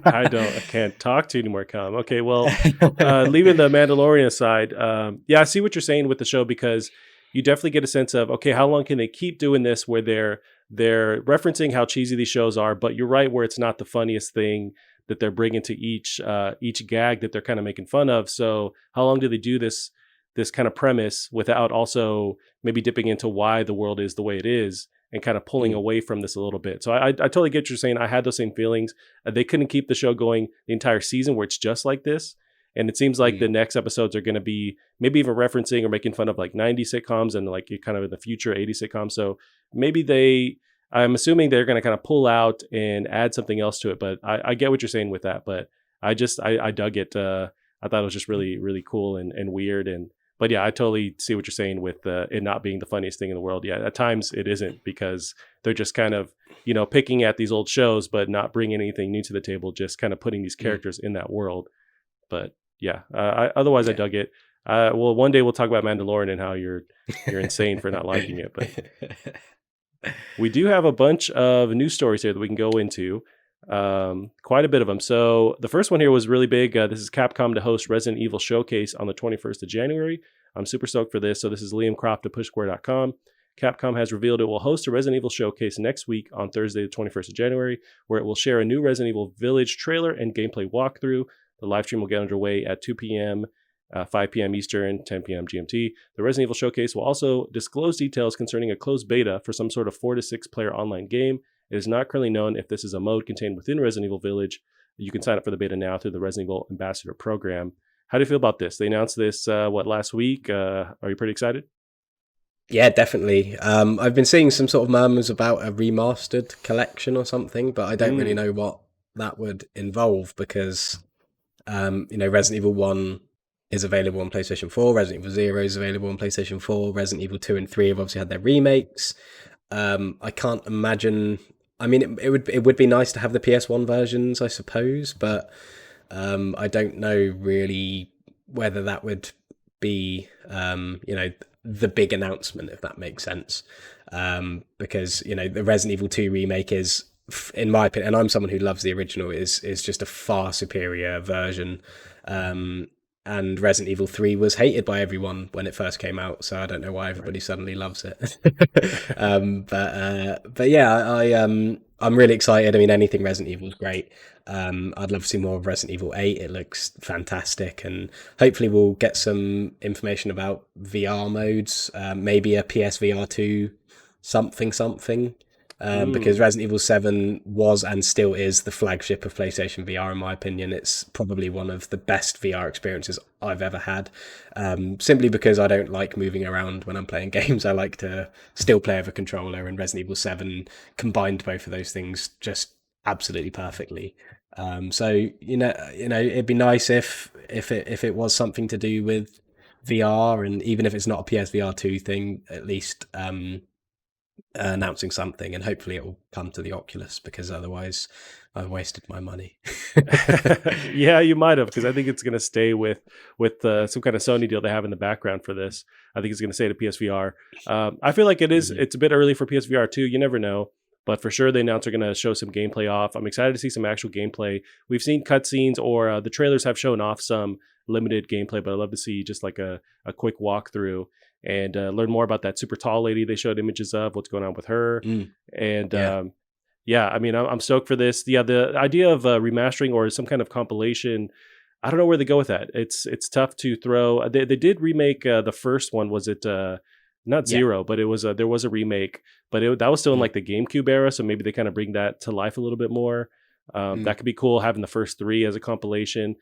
I can't talk to you anymore, Callum. Okay, well, leaving The Mandalorian aside, I see what you're saying with the show, because you definitely get a sense of, okay, how long can they keep doing this where they're referencing how cheesy these shows are, but you're right, where it's not the funniest thing that they're bringing to each gag that they're kind of making fun of. So how long do they do this kind of premise without also maybe dipping into why the world is the way it is and kind of pulling away from this a little bit? So I totally get what you're saying. I had those same feelings. They couldn't keep the show going the entire season where it's just like this. And it seems like the next episodes are going to be maybe even referencing or making fun of like 90s sitcoms and like kind of in the future 80s sitcoms. So maybe they I'm assuming they're going to kind of pull out and add something else to it. But I get what you're saying with that. But I dug it. I thought it was just really, really cool and weird. But yeah, I totally see what you're saying with it not being the funniest thing in the world. Yeah, at times it isn't, because they're just kind of, picking at these old shows, but not bringing anything new to the table, just kind of putting these characters in that world. But yeah, otherwise I dug it. Well, one day we'll talk about Mandalorian and how you're insane for not liking it. But we do have a bunch of news stories here that we can go into. Quite a bit of them. So the first one here was really big. This is Capcom to host Resident Evil Showcase on the 21st of January. I'm super stoked for this. So this is Liam Croft of PushSquare.com. Capcom has revealed it will host a Resident Evil Showcase next week on Thursday, the 21st of January, where it will share a new Resident Evil Village trailer and gameplay walkthrough. The live stream will get underway at 2 p.m., 5 p.m. Eastern, 10 p.m. GMT. The Resident Evil Showcase will also disclose details concerning a closed beta for some sort of 4 to 6 player online game. It is not currently known if this is a mode contained within Resident Evil Village. You can sign up for the beta now through the Resident Evil Ambassador program. How do you feel about this? They announced this, last week? Are you pretty excited? Yeah, definitely. I've been seeing some sort of murmurs about a remastered collection or something, but I don't really know what that would involve, because, Resident Evil 1 is available on PlayStation 4, Resident Evil 0 is available on PlayStation 4, Resident Evil 2 and 3 have obviously had their remakes. I can't imagine... I mean, it would be nice to have the PS1 versions, I suppose, but I don't know really whether that would be, the big announcement, if that makes sense. Because, the Resident Evil 2 remake is, in my opinion, and I'm someone who loves the original, is just a far superior version. And Resident Evil 3 was hated by everyone when it first came out, so I don't know why everybody suddenly loves it. But yeah, I'm really excited. I mean, anything Resident Evil is great. I'd love to see more of Resident Evil 8. It looks fantastic, and hopefully we'll get some information about VR modes, maybe a PSVR 2 something. Because Resident Evil 7 was and still is the flagship of PlayStation VR, in my opinion. It's probably one of the best VR experiences I've ever had, simply because I don't like moving around when I'm playing games. I like to still play with a controller, and Resident Evil 7 combined both of those things just absolutely perfectly. So it'd be nice if it was something to do with VR, and even if it's not a PSVR 2 thing, at least announcing something, and hopefully it will come to the Oculus, because otherwise I've wasted my money. Yeah, you might have, because I think it's going to stay with some kind of Sony deal they have in the background for this. I think it's going to stay to PSVR. I feel like it's a bit early for PSVR 2. You never know. But for sure, they announced they're going to show some gameplay off. I'm excited to see some actual gameplay. We've seen cutscenes, or the trailers have shown off some limited gameplay, but I'd love to see just like a quick walkthrough and learn more about that super tall lady they showed images of, what's going on with her. And I mean, I'm stoked for this. Yeah, the idea of remastering or some kind of compilation, I don't know where they go with that. It's tough to throw. They did remake the first one. Was it not Zero, but it was there was a remake, but that was still in like the GameCube era, so maybe they kind of bring that to life a little bit more. That could be cool, having the first 3 as a compilation.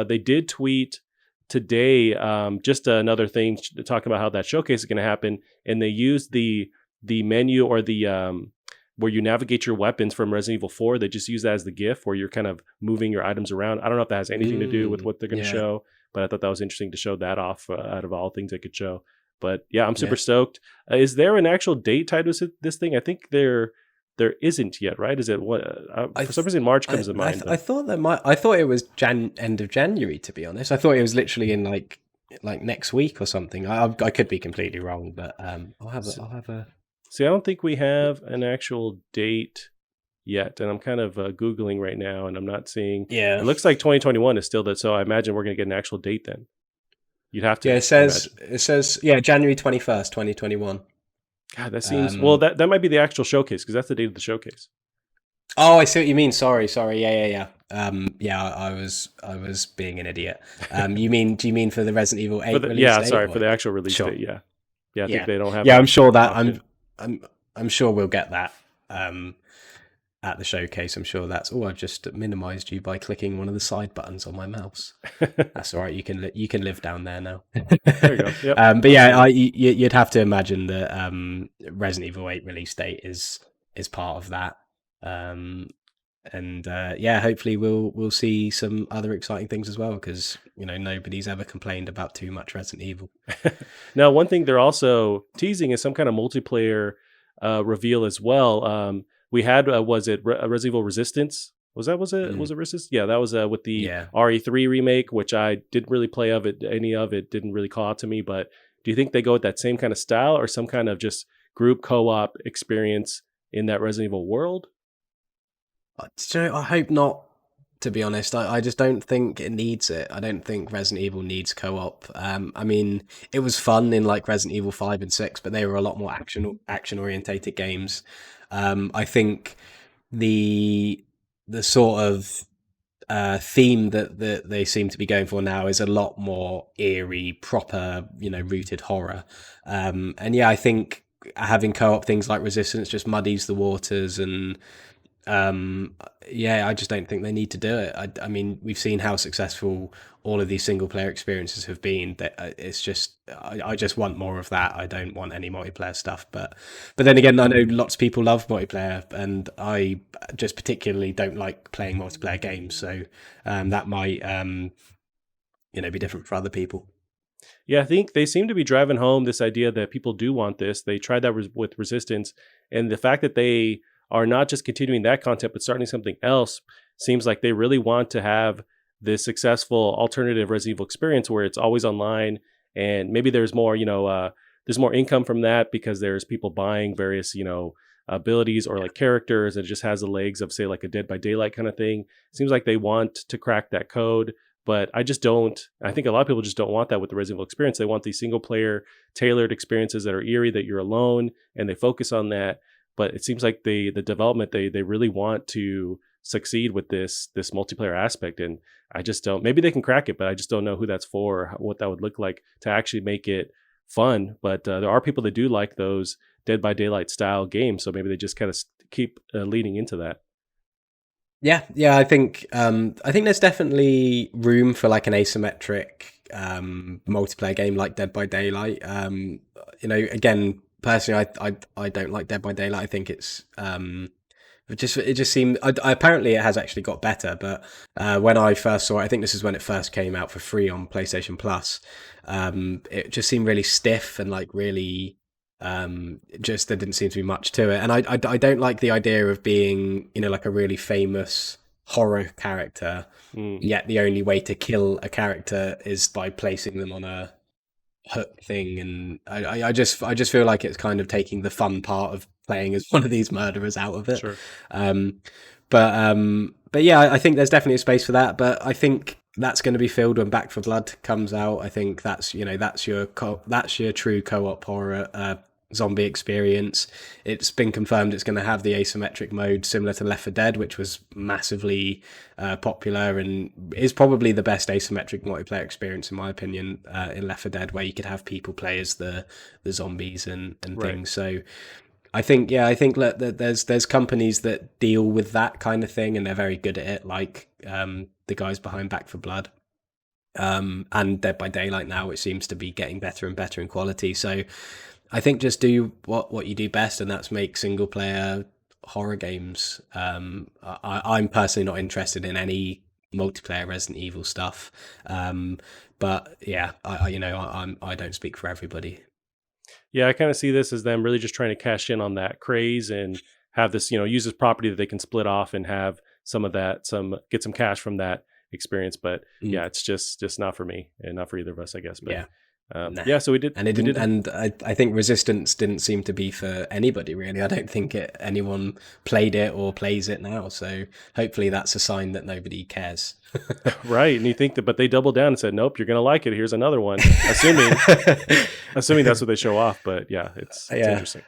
They did tweet today just another thing talking about how that showcase is going to happen, and they used the menu, or the where you navigate your weapons from Resident Evil 4. They just use that as the GIF where you're kind of moving your items around. I don't know if that has anything to do with what they're going to show, but I thought that was interesting to show that off out of all things they could show. But yeah, I'm super stoked. Is there an actual date tied with this thing? I think there isn't yet, right? Is it what? For some reason, March comes to mind. I thought I thought it was end of January. To be honest, I thought it was literally in like next week or something. I could be completely wrong, but I'll have a. See, I don't think we have an actual date yet, and I'm kind of Googling right now, and I'm not seeing. Yeah, it looks like 2021 is still that. So I imagine we're going to get an actual date then. You'd have to. Yeah, it says January 21st, 2021. God, that seems well. That might be the actual showcase, because that's the date of the showcase. Oh, I see what you mean. Sorry. Yeah. I was being an idiot. Do you mean for the Resident Evil 8 release date? For the actual release date. Yeah. I think they don't have. Yeah, I'm sure that I'm sure we'll get that at the showcase. I'm sure that's. Oh, I've just minimized you by clicking one of the side buttons on my mouse. That's all right. You can live down there now. There you go. Yep. But yeah, you'd have to imagine that Resident Evil 8 release date is is part of that. And hopefully we'll see some other exciting things as well, because nobody's ever complained about too much Resident Evil. Now, one thing they're also teasing is some kind of multiplayer reveal as well. We had was it Resident Evil Resistance? Was it Resistance? Yeah, that was with the RE3 remake, which I didn't really play any of it. Didn't really call out to me. But do you think they go with that same kind of style, or some kind of just group co-op experience in that Resident Evil world? I hope not, to be honest. I just don't think it needs it. I don't think Resident Evil needs co-op. I mean, it was fun in like Resident Evil 5 and 6, but they were a lot more action-orientated games. I think the sort of theme that they seem to be going for now is a lot more eerie, proper, rooted horror. I think having co-op things like Resistance just muddies the waters, and I just don't think they need to do it. I mean, we've seen how successful all of these single player experiences have been. That it's just, I just want more of that. I don't want any multiplayer stuff. But then again, I know lots of people love multiplayer, and I just particularly don't like playing multiplayer games. So that might, be different for other people. Yeah, I think they seem to be driving home this idea that people do want this. They tried that with Resistance, and the fact that they are not just continuing that content, but starting something else, seems like they really want to have this successful alternative Resident Evil experience where it's always online, and maybe there's more, there's more income from that because there's people buying various, abilities or like characters, and it just has the legs of, say, like a Dead by Daylight kind of thing. It seems like they want to crack that code, but I just don't. I think a lot of people just don't want that with the Resident Evil experience. They want these single player tailored experiences that are eerie, that you're alone, and they focus on that. But it seems like the development, they really want to succeed with this multiplayer aspect, and I just don't. Maybe they can crack it, but I just don't know who that's for, or what that would look like to actually make it fun. But there are people that do like those Dead by Daylight style games, so maybe they just kind of keep leading into that. Yeah, I think there's definitely room for like an asymmetric multiplayer game like Dead by Daylight. Again, personally, I don't like Dead by Daylight. I think it's it just seemed. Apparently, it has actually got better. But when I first saw it, I think this is when it first came out for free on PlayStation Plus. It just seemed really stiff and like really. Just there didn't seem to be much to it, and I don't like the idea of being like a really famous horror character. Yet the only way to kill a character is by placing them on a hook thing, and I just feel like it's kind of taking the fun part of playing as one of these murderers out of it. Sure. But yeah, I think there's definitely a space for that. But I think that's going to be filled when Back 4 Blood comes out. I think that's your true co-op horror zombie experience. It's been confirmed it's going to have the asymmetric mode similar to Left 4 Dead, which was massively popular and is probably the best asymmetric multiplayer experience in my opinion in Left 4 Dead, where you could have people play as the zombies and Right. things. So I think that there's companies that deal with that kind of thing and they're very good at it, like the guys behind Back 4 Blood. And Dead by Daylight now, it seems to be getting better and better in quality. So I think just do what you do best, and that's make single player horror games. I'm personally not interested in any multiplayer Resident Evil stuff, but yeah, I don't speak for everybody. Yeah, I kind of see this as them really just trying to cash in on that craze and have this, use this property that they can split off and have some of that, get some cash from that experience. But yeah, it's just not for me and not for either of us, I guess. But Yeah. yeah, so we did, and it didn't. And I think Resistance didn't seem to be for anybody really. I don't think anyone played it or plays it now. So hopefully that's a sign that nobody cares. Right. And you think that, but they doubled down and said, nope, you're going to like it. Here's another one. Assuming that's what they show off. But yeah, it's interesting.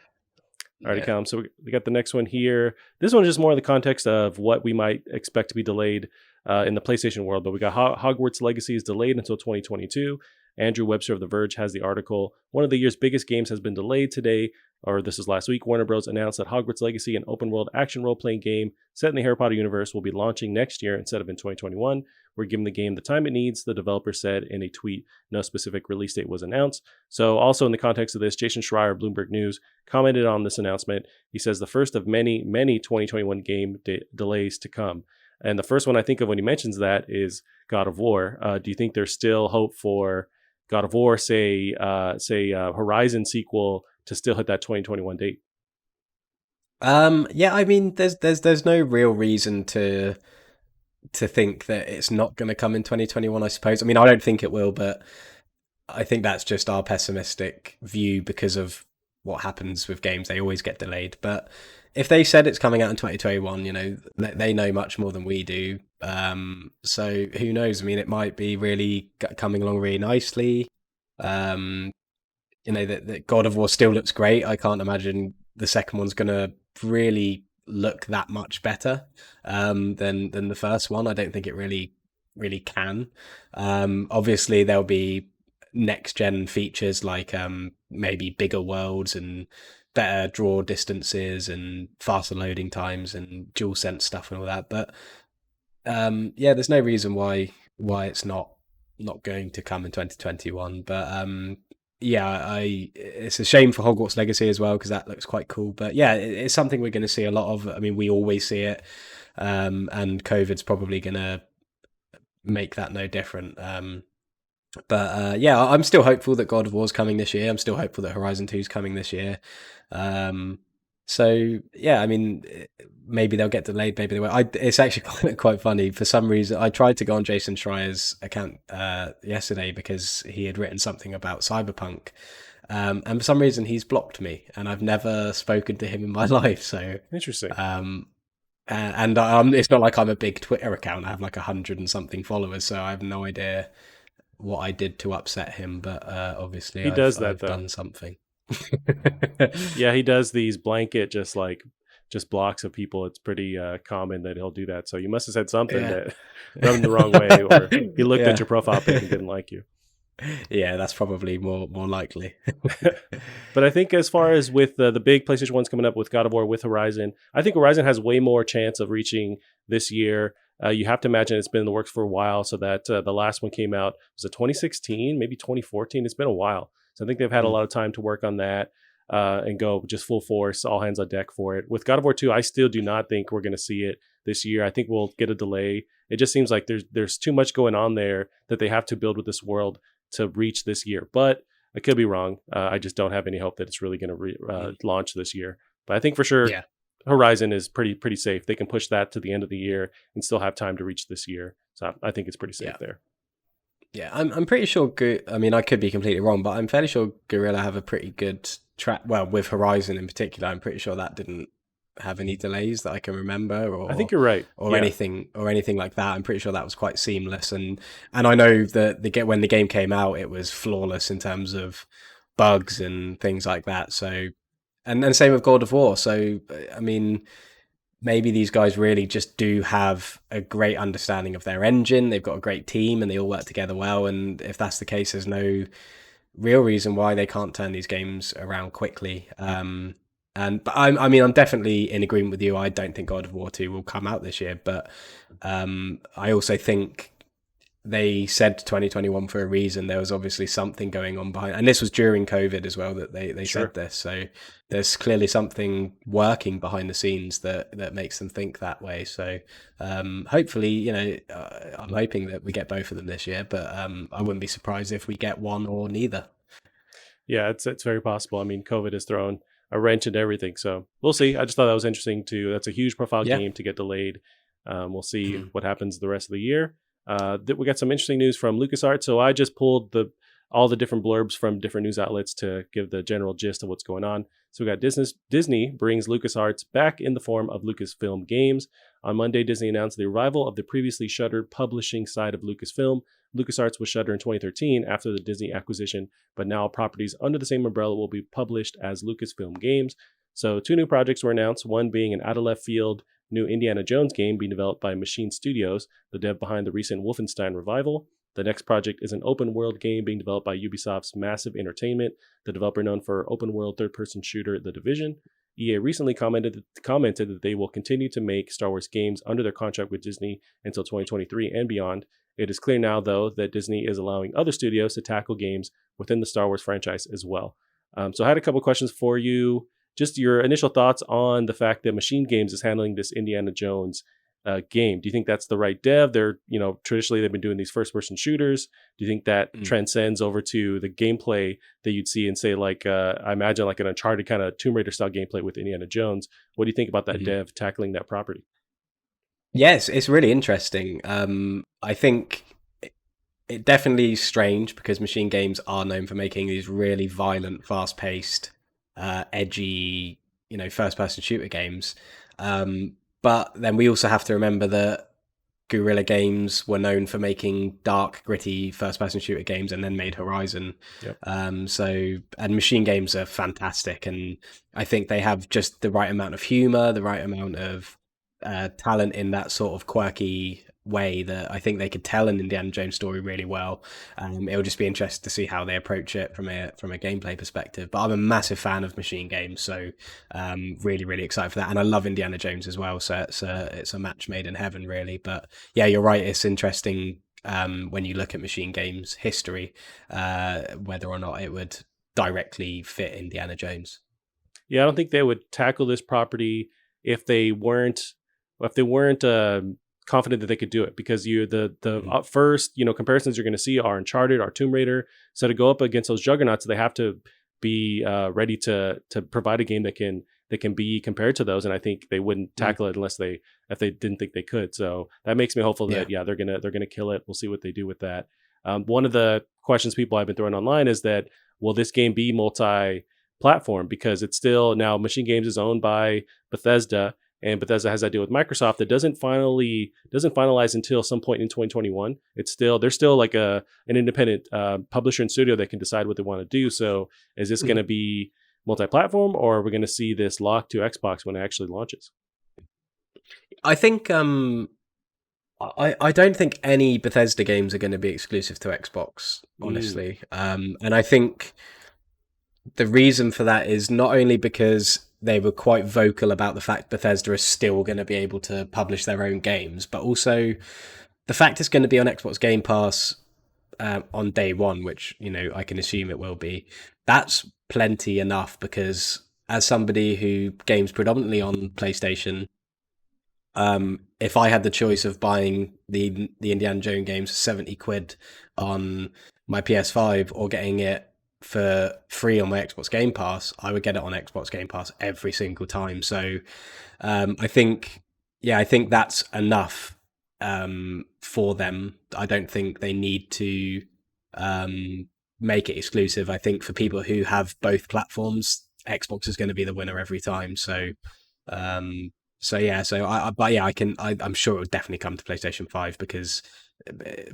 All right, Callum. So we got the next one here. This one is just more in the context of what we might expect to be delayed in the PlayStation world. But we got Hogwarts Legacy is delayed until 2022. Andrew Webster of The Verge has the article. One of the year's biggest games has been delayed today, or this is last week. Warner Bros. Announced that Hogwarts Legacy, an open-world action role-playing game set in the Harry Potter universe, will be launching next year instead of in 2021. We're giving the game the time it needs, the developer said in a tweet. No specific release date was announced. So also in the context of this, Jason Schreier, Bloomberg News, commented on this announcement. He says the first of many, many 2021 game delays to come. And the first one I think of when he mentions that is God of War. Do you think there's still hope for God of War, say Horizon sequel to still hit that 2021 date? Yeah, I mean, there's no real reason to think that it's not going to come in 2021, I suppose. I mean, I don't think it will, but I think that's just our pessimistic view because of what happens with games. They always get delayed. But if they said it's coming out in 2021, you know, they know much more than we do. So who knows? I mean, it might be really coming along really nicely. You know, that God of War still looks great. I can't imagine the second one's going to really look that much better than the first one. I don't think it really can. Obviously, there'll be next gen features like maybe bigger worlds and better draw distances and faster loading times and DualSense stuff and all that. But yeah, there's no reason why it's not going to come in 2021. But yeah, it's a shame for Hogwarts Legacy as well because that looks quite cool. But yeah, it's something we're going to see a lot of. I mean, we always see it, and COVID's probably going to make that no different. But yeah, I'm still hopeful that God of War's coming this year. I'm still hopeful that Horizon 2's coming this year. So yeah, I mean, maybe they'll get delayed, maybe they won't. It's actually quite funny. For some reason, I tried to go on Jason Schreier's account yesterday because he had written something about Cyberpunk. And for some reason, he's blocked me, and I've never spoken to him in my life. So Interesting. and it's not like I'm a big Twitter account. I have like 100 and something followers, so I have no idea what I did to upset him. But obviously, I've done something. Yeah, he does these blanket just blocks of people. It's pretty common that he'll do that. So you must have said something that rubbed him the wrong way, or he looked at your profile pic and didn't like you. Yeah, that's probably more likely. But I think as far as with the big PlayStation 1's coming up with God of War, with Horizon, I think Horizon has way more chance of reaching this year. You have to imagine it's been in the works for a while, so that the last one came out, was it 2016, maybe 2014? It's been a while. So I think they've had a lot of time to work on that and go just full force, all hands on deck for it. With God of War 2, I still do not think we're going to see it this year. I think we'll get a delay. It just seems like there's too much going on there that they have to build with this world to reach this year. But I could be wrong. I just don't have any hope that it's really going to launch this year. But I think for sure, Horizon is pretty safe. They can push that to the end of the year and still have time to reach this year. So I think it's pretty safe there. Yeah, I'm pretty sure. I mean, I could be completely wrong, but I'm fairly sure Guerrilla have a pretty good track. Well, with Horizon in particular, I'm pretty sure that didn't have any delays that I can remember. Or I think you're right, or anything like that. I'm pretty sure that was quite seamless, and I know that when the game came out, it was flawless in terms of bugs and things like that. So, and then same with God of War. So, I mean, maybe these guys really just do have a great understanding of their engine. They've got a great team and they all work together well. And if that's the case, there's no real reason why they can't turn these games around quickly. But I'm definitely in agreement with you. I don't think God of War 2 will come out this year, but I also think they said 2021 for a reason. There was obviously something going on behind, and this was during COVID as well that they said this. So there's clearly something working behind the scenes that makes them think that way. So hopefully, you know, I'm hoping that we get both of them this year, but I wouldn't be surprised if we get one or neither. Yeah, it's very possible. I mean, COVID has thrown a wrench into everything, so we'll see. I just thought that was interesting too. That's a huge profile game to get delayed. We'll see what happens the rest of the year. We got some interesting news from LucasArts. So I just pulled all the different blurbs from different news outlets to give the general gist of what's going on. So we got Disney brings LucasArts back in the form of Lucasfilm Games. On Monday, Disney announced the arrival of the previously shuttered publishing side of Lucasfilm. LucasArts was shuttered in 2013 after the Disney acquisition, but now properties under the same umbrella will be published as Lucasfilm Games. So 2 new projects were announced, one being an out-of-left-field new Indiana Jones game being developed by Machine Studios, the dev behind the recent Wolfenstein revival. The next project is an open world game being developed by Ubisoft's Massive Entertainment, the developer known for open world third-person shooter The Division. EA recently commented that they will continue to make Star Wars games under their contract with Disney until 2023 and beyond. It is clear now, though, that Disney is allowing other studios to tackle games within the Star Wars franchise as well. So I had a couple questions for you. Just your initial thoughts on the fact that Machine Games is handling this Indiana Jones game. Do you think that's the right dev? They're, traditionally they've been doing these first-person shooters. Do you think that transcends over to the gameplay that you'd see in, say, like I imagine like an Uncharted kind of Tomb Raider style gameplay with Indiana Jones? What do you think about that dev tackling that property? Yes, it's really interesting. I think it definitely is strange because Machine Games are known for making these really violent, fast-paced, edgy, first-person shooter games. But then we also have to remember that Guerrilla Games were known for making dark, gritty first-person shooter games and then made Horizon. Yep. And Machine Games are fantastic, and I think they have just the right amount of humor, the right amount of talent in that sort of quirky way that I think they could tell an Indiana Jones story really well. It'll just be interesting to see how they approach it from a gameplay perspective. But I'm a massive fan of Machine Games, so really, really excited for that. And I love Indiana Jones as well, so it's a match made in heaven, really. But yeah, you're right. It's interesting when you look at Machine Games history, whether or not it would directly fit Indiana Jones. Yeah, I don't think they would tackle this property if they weren't confident that they could do it, because the first comparisons you're going to see are Uncharted, are Tomb Raider. So to go up against those juggernauts, they have to be ready to provide a game that can be compared to those. And I think they wouldn't tackle it if they didn't think they could. So that makes me hopeful that they're gonna kill it. We'll see what they do with that. One of the questions people have been throwing online is that, will this game be multi-platform? Because it's still, now Machine Games is owned by Bethesda, and Bethesda has that deal with Microsoft that doesn't finalize until some point in 2021. They're still like an independent publisher and studio that can decide what they want to do. So is this going to be multi-platform, or are we going to see this locked to Xbox when it actually launches? I think I don't think any Bethesda games are going to be exclusive to Xbox, honestly. And I think the reason for that is not only because they were quite vocal about the fact Bethesda is still going to be able to publish their own games, but also the fact it's going to be on Xbox Game Pass on day one, which, I can assume it will be. That's plenty enough, because as somebody who games predominantly on PlayStation, if I had the choice of buying the Indiana Jones games for 70 quid on my PS5 or getting it for free on my Xbox Game Pass, I would get it on Xbox Game Pass every single time. So I think that's enough for them. I don't think they need to make it exclusive. I think for people who have both platforms, Xbox is going to be the winner every time. I'm sure it would definitely come to PlayStation 5, because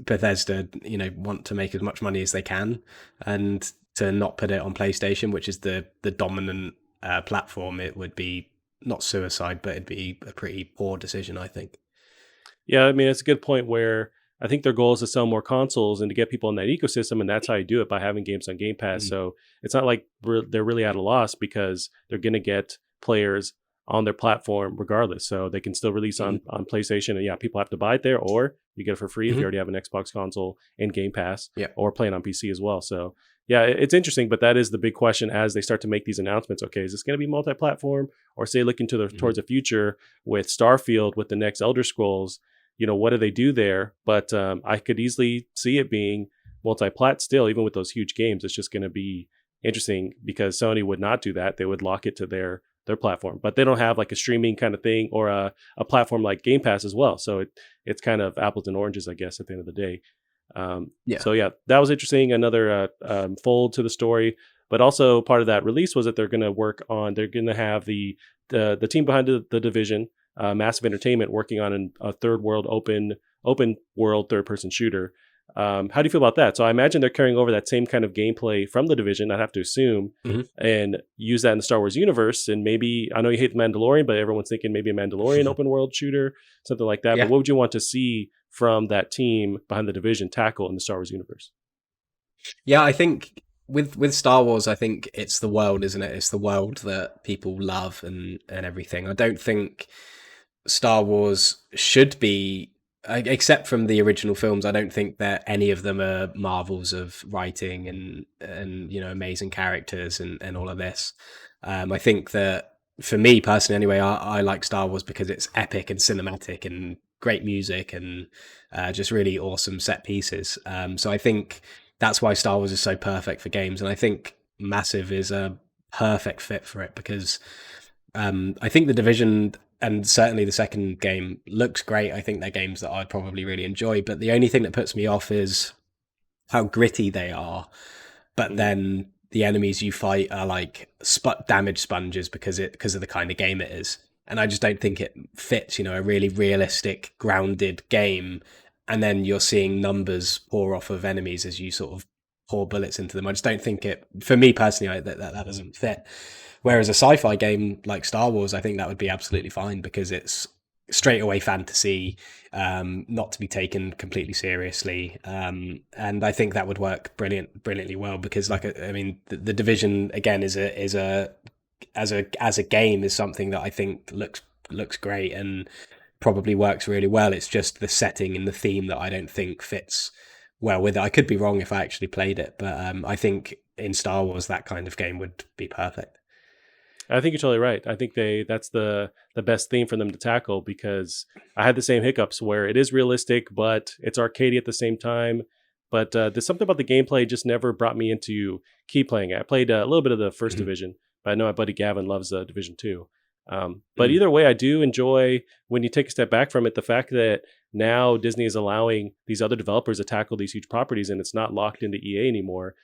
Bethesda, want to make as much money as they can, and to not put it on PlayStation, which is the dominant platform, it would be not suicide, but it'd be a pretty poor decision, I think. Yeah, I mean, it's a good point where I think their goal is to sell more consoles and to get people in that ecosystem, and that's how you do it, by having games on Game Pass. So it's not like they're really at a loss, because they're going to get players on their platform regardless. So they can still release on PlayStation, and people have to buy it there, or you get it for free if you already have an Xbox console and Game Pass, or playing on PC as well. So yeah, it's interesting, but that is the big question as they start to make these announcements. Okay, is this going to be multi-platform, or say looking towards the future with Starfield, with the next Elder Scrolls? What do they do there? But I could easily see it being multi-plat still, even with those huge games. It's just going to be interesting, because Sony would not do that. They would lock it to their platform, but they don't have like a streaming kind of thing, or a platform like Game Pass as well. So it's kind of apples and oranges, I guess, at the end of the day. So that was interesting. Another fold to the story, but also part of that release was that they're going to have the team behind the Division, Massive Entertainment, working on a third world open world third-person shooter. How do you feel about that? So I imagine they're carrying over that same kind of gameplay from the Division, I'd have to assume, and use that in the Star Wars universe. And maybe, I know you hate the Mandalorian, but everyone's thinking maybe a Mandalorian open world shooter, something like that. But what would you want to see from that team behind the Division tackle in the Star Wars universe? Yeah, I think with Star Wars, I think it's the world, isn't it? It's the world that people love and everything. I don't think Star Wars should be, except from the original films, I don't think that any of them are marvels of writing and amazing characters and all of this. I think that for me personally, anyway, I like Star Wars because it's epic and cinematic and great music and just really awesome set pieces. So I think that's why Star Wars is so perfect for games, and I think Massive is a perfect fit for it because I think the Division and certainly the second game looks great. I think they're games that I'd probably really enjoy, but the only thing that puts me off is how gritty they are. But then the enemies you fight are like damage sponges because of the kind of game it is, and I just don't think it fits. A really realistic, grounded game, and then you're seeing numbers pour off of enemies as you sort of pour bullets into them. I just don't think it. For me personally, that doesn't fit. Whereas a sci-fi game like Star Wars, I think that would be absolutely fine because it's straight away fantasy, not to be taken completely seriously, and I think that would work brilliantly well because, the Division again is as a game is something that I think looks great and probably works really well. It's just the setting and the theme that I don't think fits well with it. I could be wrong if I actually played it, but I think in Star Wars that kind of game would be perfect. I think you're totally right. I think that's the best theme for them to tackle because I had the same hiccups where it is realistic, but it's arcadey at the same time. But there's something about the gameplay just never brought me into keep playing it. I played a little bit of the first Division, but I know my buddy Gavin loves Division 2. But either way, I do enjoy when you take a step back from it, the fact that now Disney is allowing these other developers to tackle these huge properties and it's not locked into EA anymore.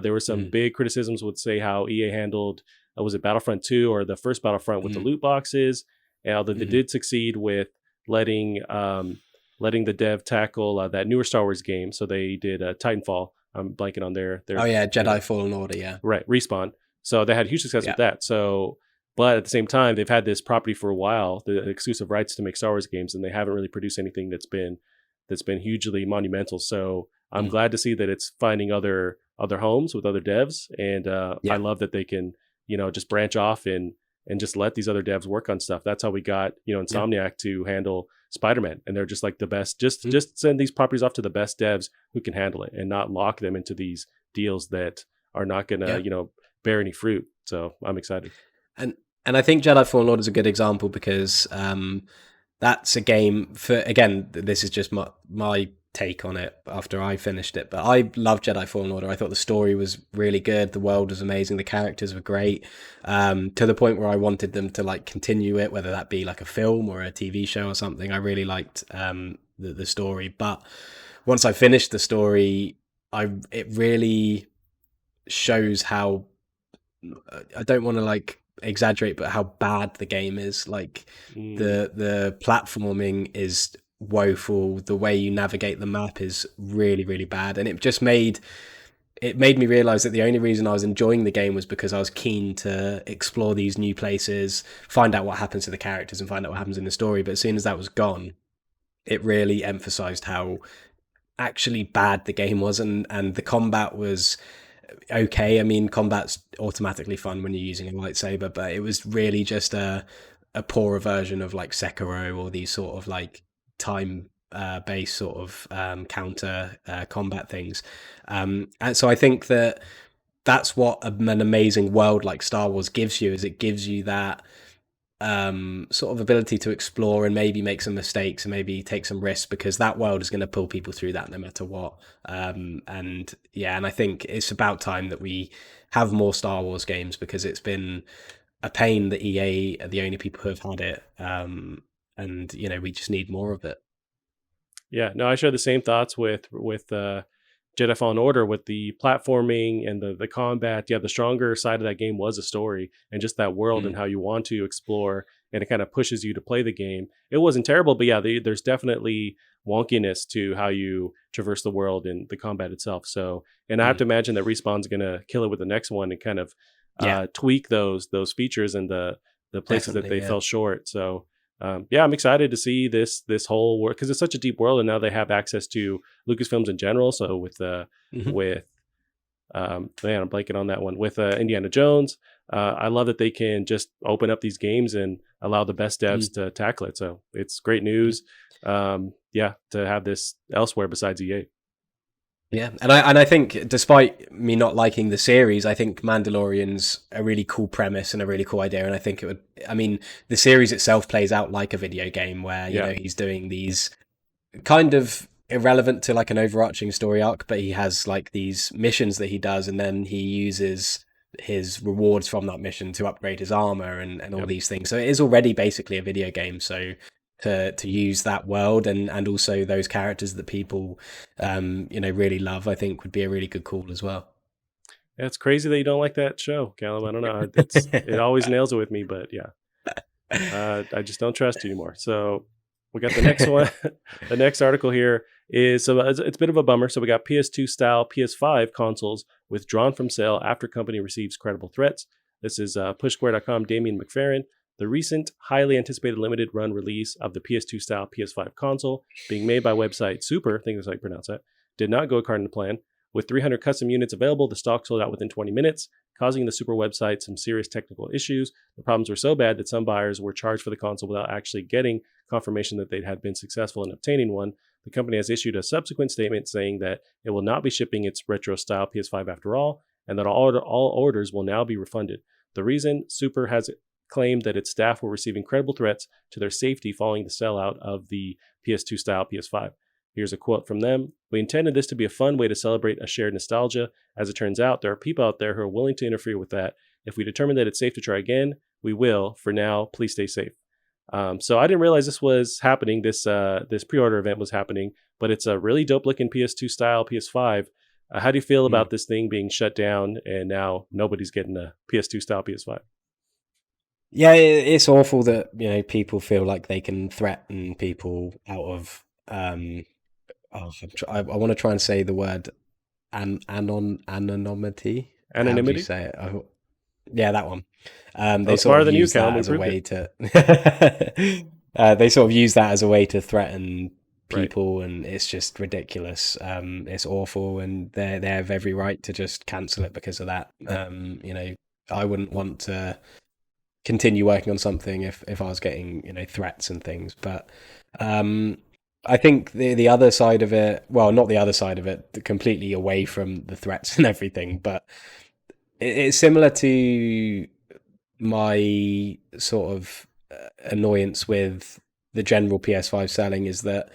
There were some big criticisms with say how EA handled, was it Battlefront 2 or the first Battlefront with the loot boxes? And although they did succeed with letting the dev tackle that newer Star Wars game. So they did Titanfall. I'm blanking on their Jedi Fallen Order, yeah. Right, Respawn. So they had huge success with that. So, but at the same time, they've had this property for a while, the exclusive rights to make Star Wars games, and they haven't really produced anything that's been hugely monumental. So I'm glad to see that it's finding other homes with other devs, and I love that they can just branch off and just let these other devs work on stuff. That's how we got Insomniac to handle Spider-Man, and they're just like the best. Just send these properties off to the best devs who can handle it, and not lock them into these deals that are not going to bear any fruit. So I'm excited. And I think Jedi Fallen Order is a good example because that's a game for, again, this is just my take on it after I finished it, but I loved Jedi Fallen Order. I thought the story was really good, the world was amazing, the characters were great, to the point where I wanted them to like continue it, whether that be like a film or a TV show or something. I really liked the story, but once I finished the story, it really shows how, I don't want to like exaggerate, but how bad the game is. Like the platforming is woeful, the way you navigate the map is really, really bad, and it made me realize that the only reason I was enjoying the game was because I was keen to explore these new places, find out what happens to the characters and find out what happens in the story. But as soon as that was gone, it really emphasized how actually bad the game was, and the combat was okay. I mean, combat's automatically fun when you're using a lightsaber, but it was really just a poorer version of like Sekiro or these sort of like time based sort of counter combat things, and so I think that's what an amazing world like Star Wars gives you, is it gives you that sort of ability to explore and maybe make some mistakes and maybe take some risks, because that world is going to pull people through that no matter what. And I think it's about time that we have more Star Wars games, because it's been a pain that EA are the only people who have had it, and we just need more of it. Yeah, no, I share the same thoughts with Jedi Fallen Order, with the platforming and the combat. Yeah, the stronger side of that game was a story and just that world and how you want to explore, and it kind of pushes you to play the game. It wasn't terrible, but yeah, there's definitely wonkiness to how you traverse the world and the combat itself. So, and I have to imagine that Respawn's going to kill it with the next one and kind of tweak those features and the places that they fell short. So yeah, I'm excited to see this whole world because it's such a deep world, and now they have access to Lucasfilms in general. So with with man, I'm blanking on that one with Indiana Jones. I love that they can just open up these games and allow the best devs to tackle it. So it's great news. Yeah, to have this elsewhere besides EA. Yeah, and I think despite me not liking the series, I think Mandalorian's a really cool premise and a really cool idea, and I think it would. I mean, the series itself plays out like a video game where you know he's doing these kind of irrelevant to like an overarching story arc, but he has like these missions that he does, and then he uses his rewards from that mission to upgrade his armor and all these things. So it is already basically a video game. So to use that world and also those characters that people you know really love, I think would be a really good call as well. Yeah, it's crazy that you don't like that show, Callum. I don't know. It always nails it with me, but yeah, I just don't trust you anymore. So we got the next one. The next article here is it's a bit of a bummer. So we got PS2 style PS5 consoles withdrawn from sale after company receives credible threats. This is pushsquare.com, Damien McFerrin. The recent, highly anticipated limited run release of the PS2 style PS5 console, being made by website Super, I think that's how you pronounce that, did not go according to plan. With 300 custom units available, the stock sold out within 20 minutes, causing the Super website some serious technical issues. The problems were so bad that some buyers were charged for the console without actually getting confirmation that they had been successful in obtaining one. The company has issued a subsequent statement saying that it will not be shipping its retro-style PS5 after all, and that all orders will now be refunded. The reason, Super has claimed that its staff were receiving credible threats to their safety following the sellout of the PS2 style PS5. Here's a quote from them. "We intended this to be a fun way to celebrate a shared nostalgia. As it turns out, there are people out there who are willing to interfere with that. If we determine that it's safe to try again, we will. For now, please stay safe." So I didn't realize this was happening. This pre-order event was happening, but it's a really dope looking PS2 style PS5. How do you feel about this thing being shut down and now nobody's getting a PS2 style PS5? Yeah, it's awful that you know people feel like they can threaten people out of. I want to try and say the word anonymity. Anonymity. How do you say it? Yeah, that one. They smarter sort of than you, use Callum. that as a way to. They sort of use that as a way to threaten people, and it's just ridiculous. It's awful, and they have every right to just cancel it because of that. You know, I wouldn't want to continue working on something if I was getting you know threats and things, but I think the other side of it, well, not the other side of it, completely away from the threats and everything, but it's similar to my sort of annoyance with the general PS5 selling is that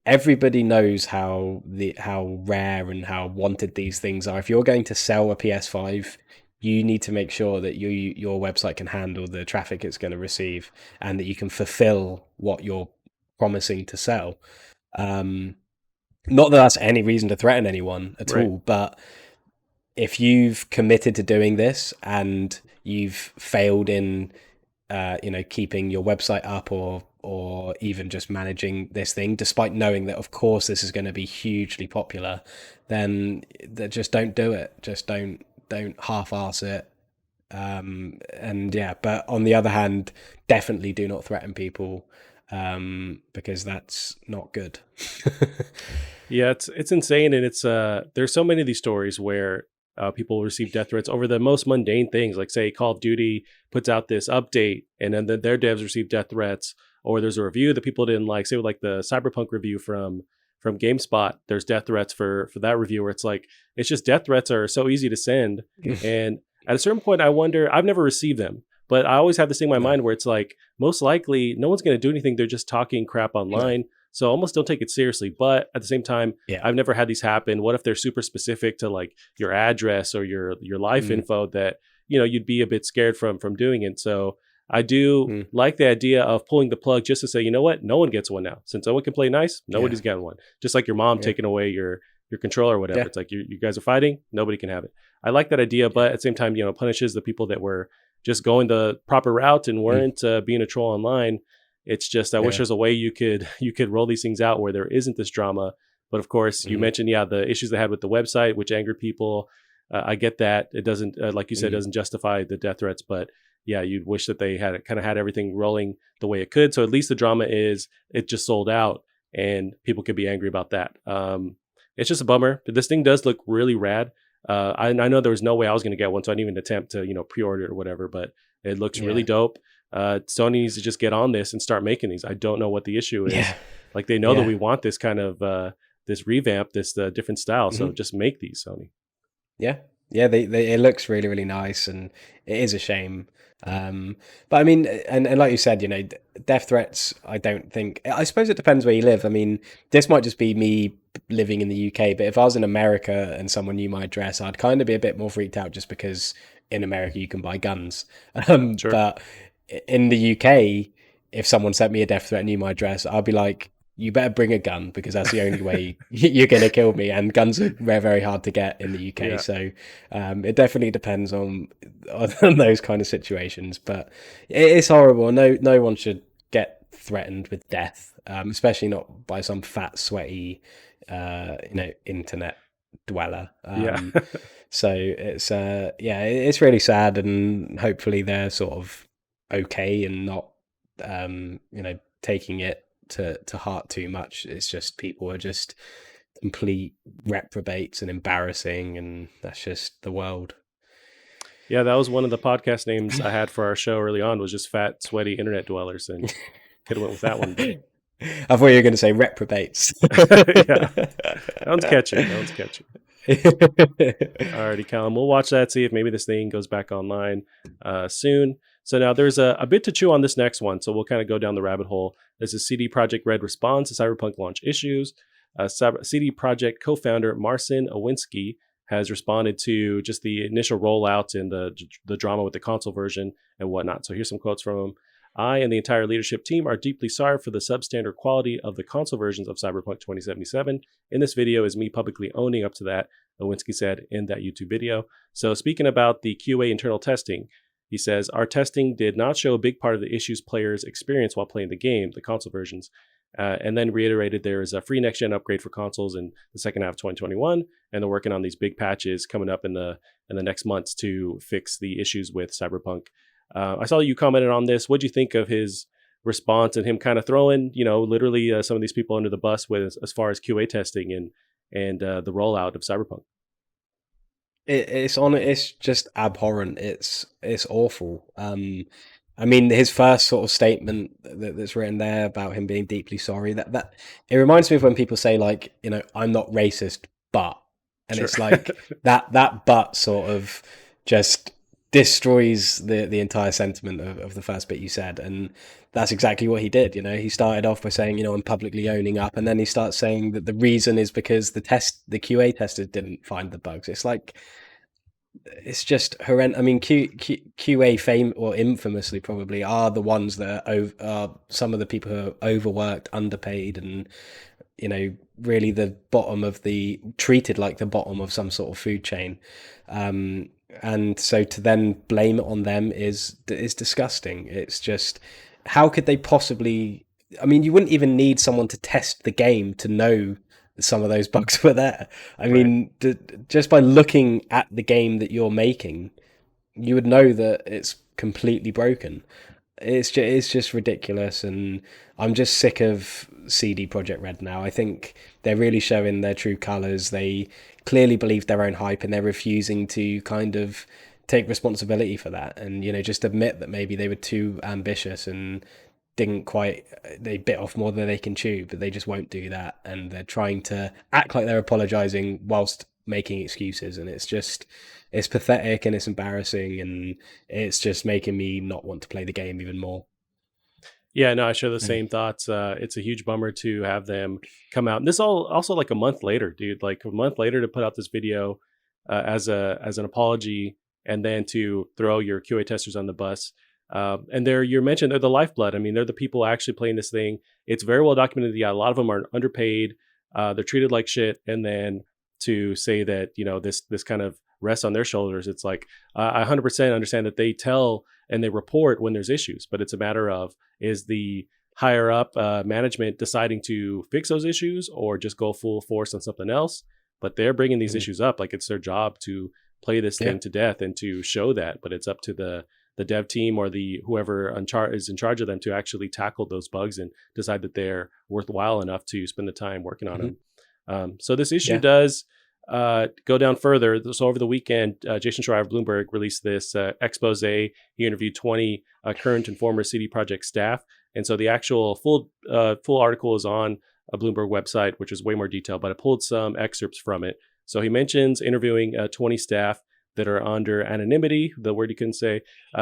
everybody knows how rare and how wanted these things are. If you're going to sell a PS5, you need to make sure that your website can handle the traffic it's going to receive and that you can fulfill what you're promising to sell. Not that that's any reason to threaten anyone at all, but if you've committed to doing this and you've failed in you know keeping your website up or even just managing this thing despite knowing that of course this is going to be hugely popular, then just don't do it. Just don't half-arse it. And yeah, but on the other hand, definitely do not threaten people because that's not good. Yeah, it's insane, and it's there's so many of these stories where people receive death threats over the most mundane things, like say Call of Duty puts out this update, and then their devs receive death threats, or there's a review that people didn't like, say with like the Cyberpunk review from GameSpot. There's death threats for that review, where it's like it's just death threats are so easy to send, and at a certain point, I wonder. I've never received them. But I always have this thing in my mind where it's like, most likely, no one's going to do anything. They're just talking crap online. So almost don't take it seriously. But at the same time, I've never had these happen. What if they're super specific to like your address or your life info that, you know, you'd be a bit scared from doing it. So I do like the idea of pulling the plug just to say, you know what? No one gets one now. Since no one can play nice, nobody's getting one. Just like your mom taking away your controller or whatever. It's like you guys are fighting. Nobody can have it. I like that idea. But at the same time, you know, punishes the people that were just going the proper route and weren't being a troll online. It's just, I wish there's a way you could roll these things out where there isn't this drama. But of course, you mentioned, the issues they had with the website, which angered people. I get that. It doesn't, like you said, doesn't justify the death threats. But yeah, you'd wish that they had kind of had everything rolling the way it could. So at least the drama is it just sold out, and people could be angry about that. It's just a bummer. This thing does look really rad. I know there was no way I was going to get one, so I didn't even attempt to, pre-order it or whatever, but it looks really dope. Sony needs to just get on this and start making these. I don't know what the issue is. Yeah. Like, they know that we want this kind of, this revamp, this different style. So just make these, Sony. Yeah. It looks really, really nice, and it is a shame. But I mean, and like you said, death threats, I suppose it depends where you live. I mean, this might just be me living in the UK, but if I was in America and someone knew my address, I'd kind of be a bit more freaked out, just because in America you can buy guns. Sure. But in the UK, if someone sent me a death threat and knew my address, I'd be like, you better bring a gun, because that's the only way you're going to kill me. And guns are very, very hard to get in the UK. Yeah. So it definitely depends on those kind of situations. But it's horrible. No one should get threatened with death, especially not by some fat, sweaty, internet dweller. So it's really sad, and hopefully they're sort of okay and not, taking it to heart too much. It's just people are just complete reprobates and embarrassing, and that's just the world. Yeah, that was one of the podcast names I had for our show early on, was just fat, sweaty internet dwellers, and could have went with that one. But... I thought you were going to say reprobates. Yeah, that one's catchy. Alrighty, Callum, we'll watch that, see if maybe this thing goes back online soon. So now there's a bit to chew on this next one, so we'll kind of go down the rabbit hole. This is CD Projekt Red responds to Cyberpunk launch issues. CD Projekt co-founder Marcin Owinski has responded to just the initial rollout and the drama with the console version and whatnot. So here's some quotes from him. I and the entire leadership team are deeply sorry for the substandard quality of the console versions of Cyberpunk 2077. In this video is me publicly owning up to that, Owinski said in that YouTube video. So speaking about the QA internal testing, he says, our testing did not show a big part of the issues players experience while playing the game, the console versions, and then reiterated there is a free next-gen upgrade for consoles in the second half of 2021, and they're working on these big patches coming up in the next months to fix the issues with Cyberpunk. I saw you commented on this. What do you think of his response and him kind of throwing, literally some of these people under the bus with as far as QA testing and the rollout of Cyberpunk? It's just abhorrent. It's awful. I mean, his first sort of statement that's written there about him being deeply sorry, that it reminds me of when people say, like, I'm not racist, but, and sure. It's like that but sort of just destroys the entire sentiment of the first bit you said. And that's exactly what he did. He started off by saying, I'm publicly owning up, and then he starts saying that the reason is because the QA testers didn't find the bugs. It's like, it's just horrendous. I mean, QA or infamously probably are the ones that are some of the people who are overworked, underpaid, and really the bottom of treated like the bottom of some sort of food chain. And so to then blame it on them is disgusting. It's just, how could they possibly? I mean, you wouldn't even need someone to test the game to know some of those bugs were there. I mean, just by looking at the game that you're making, you would know that it's completely broken. It's just ridiculous, and I'm just sick of CD Projekt Red now. I think they're really showing their true colours. They clearly believe their own hype, and they're refusing to kind of take responsibility for that, and just admit that maybe they were too ambitious and they bit off more than they can chew, but they just won't do that, and they're trying to act like they're apologizing whilst making excuses, and it's pathetic, and it's embarrassing, and it's just making me not want to play the game even more. Yeah, no, I share the same thoughts. It's a huge bummer to have them come out, and this also like a month later, dude. Like a month later to put out this video as an apology, and then to throw your QA testers on the bus. And you mentioned they're the lifeblood. I mean, they're the people actually playing this thing. It's very well documented. Yeah, a lot of them are underpaid. They're treated like shit. And then to say that, this kind of rests on their shoulders, it's like, I 100% understand that they tell and they report when there's issues, but it's a matter of, is the higher up management deciding to fix those issues or just go full force on something else? But they're bringing these issues up like it's their job to play this thing to death and to show that. But it's up to the the dev team or the whoever is in charge of them to actually tackle those bugs and decide that they're worthwhile enough to spend the time working on them. So this issue does go down further. So over the weekend, Jason Schreier of Bloomberg released this expose. He interviewed 20 current and former CD Projekt staff. And so the actual full article is on a Bloomberg website, which is way more detailed, but I pulled some excerpts from it. So he mentions interviewing 20 staff that are under anonymity, the word you couldn't say.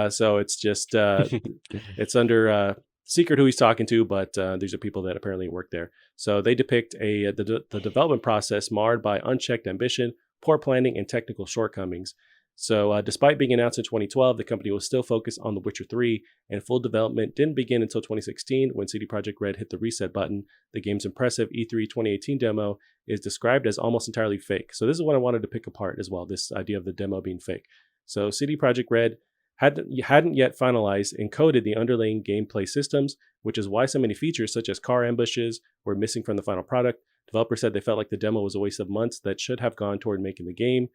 So it's just, it's under secret who he's talking to, but these are people that apparently work there. So they depict the development process marred by unchecked ambition, poor planning, and technical shortcomings. So despite being announced in 2012, the company was still focused on The Witcher 3, and full development didn't begin until 2016 when CD Projekt Red hit the reset button. The game's impressive E3 2018 demo is described as almost entirely fake. So this is what I wanted to pick apart as well, this idea of the demo being fake. So CD Projekt Red hadn't yet finalized and coded the underlying gameplay systems, which is why so many features such as car ambushes were missing from the final product. Developers said they felt like the demo was a waste of months that should have gone toward making the game.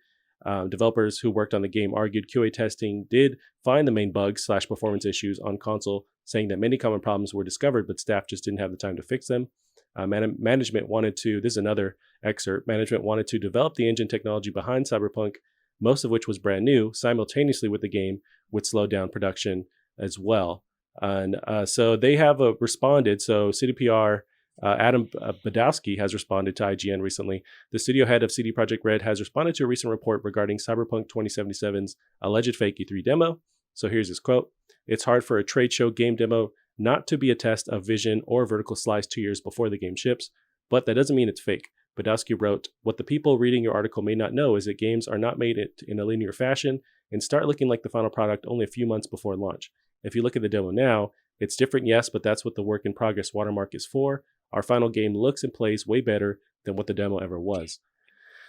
Developers who worked on the game argued QA testing did find the main bugs/performance issues on console, saying that many common problems were discovered, but staff just didn't have the time to fix them. Management wanted to, this is another excerpt, management wanted to develop the engine technology behind Cyberpunk, most of which was brand new, simultaneously with the game, would slow down production as well. And so they have responded. So CDPR, Adam Badowski has responded to IGN recently. The studio head of CD Projekt Red has responded to a recent report regarding Cyberpunk 2077's alleged fake E3 demo. So here's his quote. "It's hard for a trade show game demo not to be a test of vision or vertical slice 2 years before the game ships, but that doesn't mean it's fake." Badowski wrote, "What the people reading your article may not know is that games are not made in a linear fashion and start looking like the final product only a few months before launch. If you look at the demo now, it's different, yes, but that's what the work in progress watermark is for. Our final game looks and plays way better than what the demo ever was."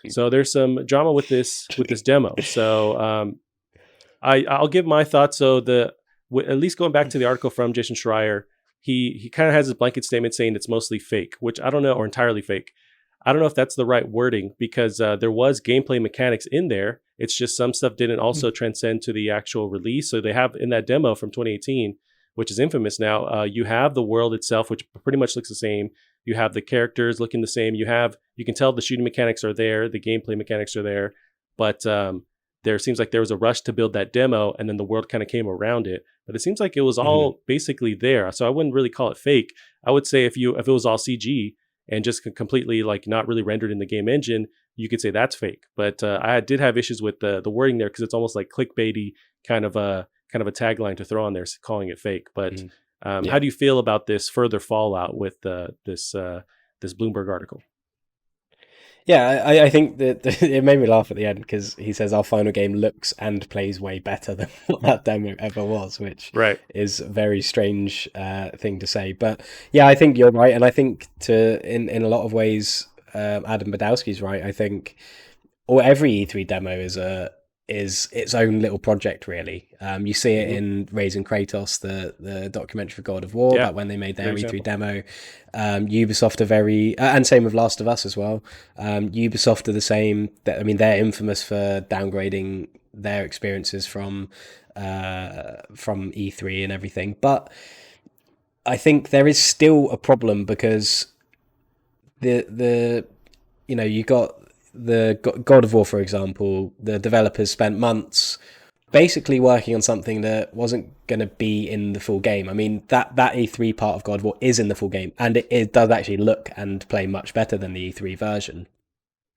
So there's some drama with this demo. So I'll give my thoughts. So at least going back to the article from Jason Schreier, he kind of has a blanket statement saying it's mostly fake, which I don't know, or entirely fake. I don't know if that's the right wording because there was gameplay mechanics in there. It's just some stuff didn't also transcend to the actual release. So they have in that demo from 2018, which is infamous now, you have the world itself, which pretty much looks the same. You have the characters looking the same. You can tell the shooting mechanics are there. The gameplay mechanics are there. But there seems like there was a rush to build that demo and then the world kind of came around it. But it seems like it was all basically there. So I wouldn't really call it fake. I would say if it was all CG and just completely like not really rendered in the game engine, you could say that's fake. But I did have issues with the wording there because it's almost like clickbaity kind of a tagline to throw on there, calling it fake. But how do you feel about this further fallout with this Bloomberg article? Yeah, I think that it made me laugh at the end because he says our final game looks and plays way better than what that demo ever was, which is a very strange thing to say. But yeah, I think you're right, and I think in a lot of ways, Adam Badowski's right. I think every E3 demo is its own little project, really. You see it in Raising Kratos, the documentary for God of War, back when they made their E3 demo. Ubisoft are very, and same with Last of Us as well. Ubisoft are the same. I mean, they're infamous for downgrading their experiences from E3 and everything. But I think there is still a problem because you got the God of War, for example, the developers spent months basically working on something that wasn't going to be in the full game. I mean, that E3 part of God of War is in the full game, and it does actually look and play much better than the E3 version.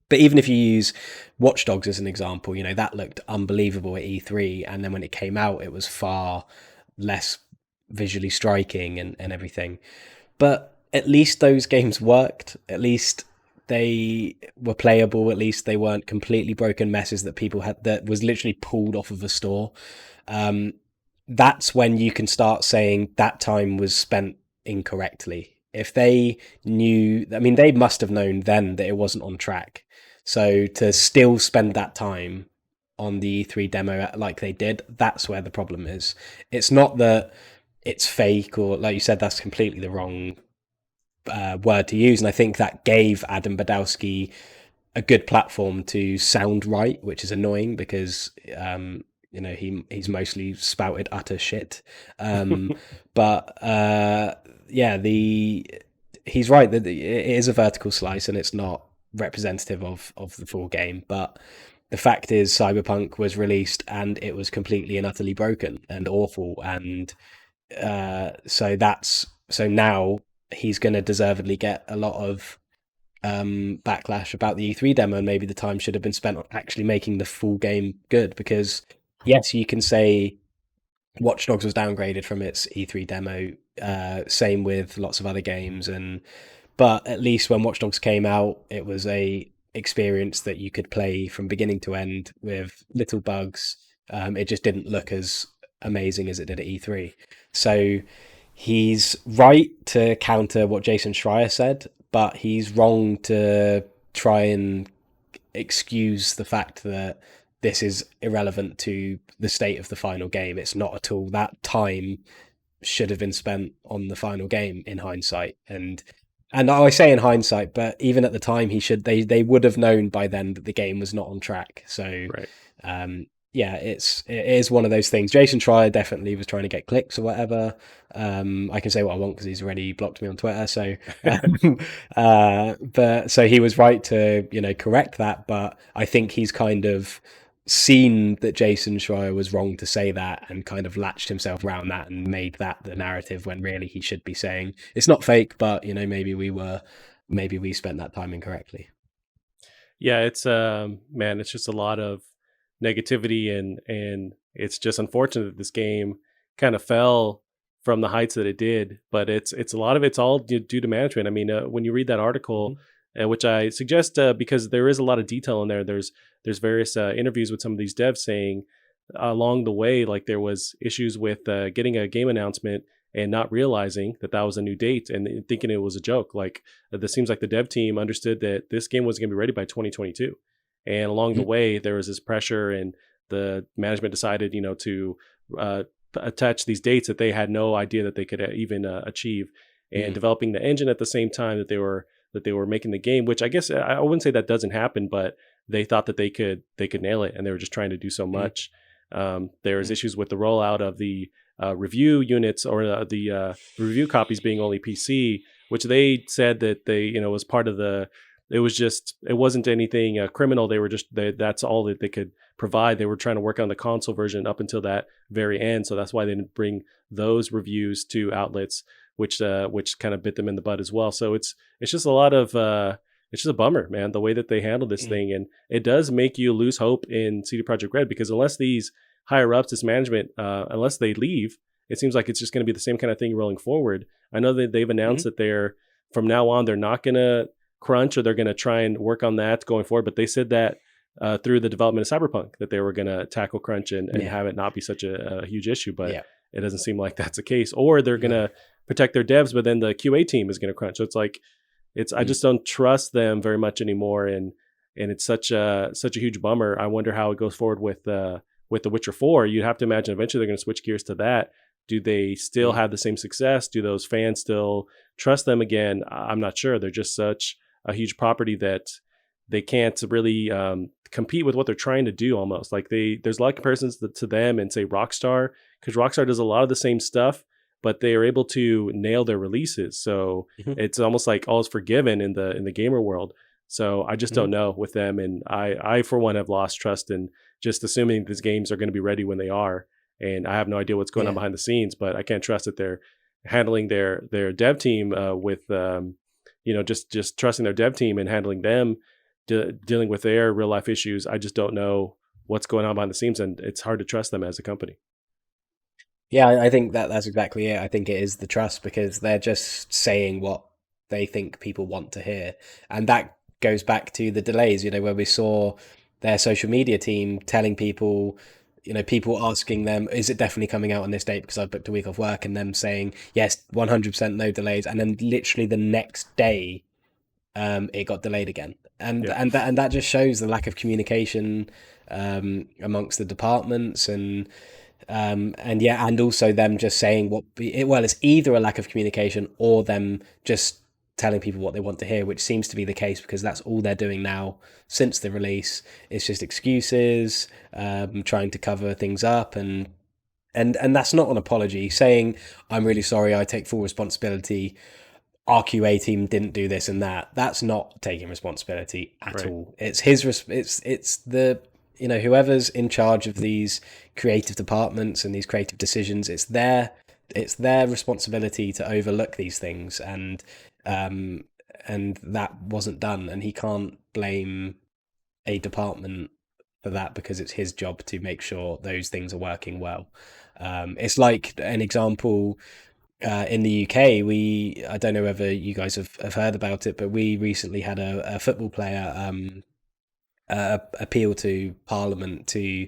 But even if you use Watch Dogs as an example, that looked unbelievable at E3, and then when it came out, it was far less visually striking and everything. But at least those games worked. At least they were playable. At least they weren't completely broken messes that people had that was literally pulled off of a store. That's when you can start saying that time was spent incorrectly. If they knew, I mean, they must have known then that it wasn't on track. So to still spend that time on the E3 demo like they did, that's where the problem is. It's not that it's fake or, like you said, that's completely the wrong word to use, and I think that gave Adam Badowski a good platform to sound right, which is annoying because he's mostly spouted utter shit. But yeah, he's right that it is a vertical slice and it's not representative of the full game. But the fact is, Cyberpunk was released and it was completely and utterly broken and awful, and so now he's going to deservedly get a lot of backlash about the E3 demo, and maybe the time should have been spent on actually making the full game good. Because yes, you can say Watch Dogs was downgraded from its E3 demo, same with lots of other games, but at least when Watch Dogs came out, it was a experience that you could play from beginning to end with little bugs. It just didn't look as amazing as it did at E3. So he's right to counter what Jason Schreier said, but he's wrong to try and excuse the fact that this is irrelevant to the state of the final game. It's not at all. That time should have been spent on the final game in hindsight. And I say in hindsight, but even at the time, they would have known by then that the game was not on track. So Right. yeah, it is one of those things. Jason Schreier definitely was trying to get clicks or whatever. I can say what I want because he's already blocked me on Twitter. So, but so he was right to correct that. But I think he's kind of seen that Jason Schreier was wrong to say that and kind of latched himself around that and made that the narrative, when really he should be saying it's not fake, but maybe we spent that time incorrectly. Yeah, it's man, it's just a lot of negativity, and it's just unfortunate that this game kind of fell from the heights that it did. But it's a lot of it's all due to management. I mean, when you read that article, which I suggest because there is a lot of detail in there. There's various interviews with some of these devs saying along the way, like there was issues with getting a game announcement and not realizing that was a new date and thinking it was a joke. Like this seems like the dev team understood that this game was going to be ready by 2022. And along the way, there was this pressure, and the management decided, to attach these dates that they had no idea that they could even achieve, and developing the engine at the same time that they were making the game. Which I guess I wouldn't say that doesn't happen, but they thought that they could nail it, and they were just trying to do so much. There was issues with the rollout of the review units or the review copies being only PC, which they said that they was part of the. It wasn't anything criminal. They were that's all that they could provide. They were trying to work on the console version up until that very end. So that's why they didn't bring those reviews to outlets, which kind of bit them in the butt as well. So it's just a lot of, it's just a bummer, man, the way that they handle this thing. And it does make you lose hope in CD Projekt Red, because unless these higher ups, this management, unless they leave, it seems like it's just going to be the same kind of thing rolling forward. I know that they've announced that from now on, they're not going to crunch, or they're going to try and work on that going forward. But they said that through the development of Cyberpunk, that they were going to tackle crunch and have it not be such a huge issue. But it doesn't seem like that's the case. Or they're going to protect their devs, but then the QA team is going to crunch. So it's like, I just don't trust them very much anymore. And it's such a huge bummer. I wonder how it goes forward with The Witcher 4. You'd have to imagine eventually they're going to switch gears to that. Do they still have the same success? Do those fans still trust them again? I'm not sure. They're just such a huge property that they can't really compete with what they're trying to do. Almost like there's a lot of comparisons to them and say Rockstar, because Rockstar does a lot of the same stuff, but they are able to nail their releases. So it's almost like all is forgiven in the gamer world. So I just don't know with them, and I for one have lost trust in just assuming these games are going to be ready when they are. And I have no idea what's going on behind the scenes, but I can't trust that they're handling their dev team with just trusting their dev team and handling them dealing with their real life issues. I just don't know what's going on behind the scenes, and it's hard to trust them as a company. Yeah, I think that's exactly it. I think it is the trust, because they're just saying what they think people want to hear. And that goes back to the delays, where we saw their social media team telling people, people asking them, is it definitely coming out on this date because I've booked a week off work, and them saying, yes, 100% no delays. And then literally the next day, it got delayed again. And that just shows the lack of communication amongst the departments, and also them just saying it's either a lack of communication or them just telling people what they want to hear, which seems to be the case because that's all they're doing now since the release. It's just excuses, trying to cover things up, and that's not an apology. Saying I'm really sorry, I take full responsibility. Our QA team didn't do this and that. That's not taking responsibility at all. It's his. It's the whoever's in charge of these creative departments and these creative decisions. It's their responsibility to overlook these things, and that wasn't done. And he can't blame a department for that because it's his job to make sure those things are working well. It's like an example. In the UK, I don't know whether you guys have heard about it, but we recently had a football player appeal to Parliament to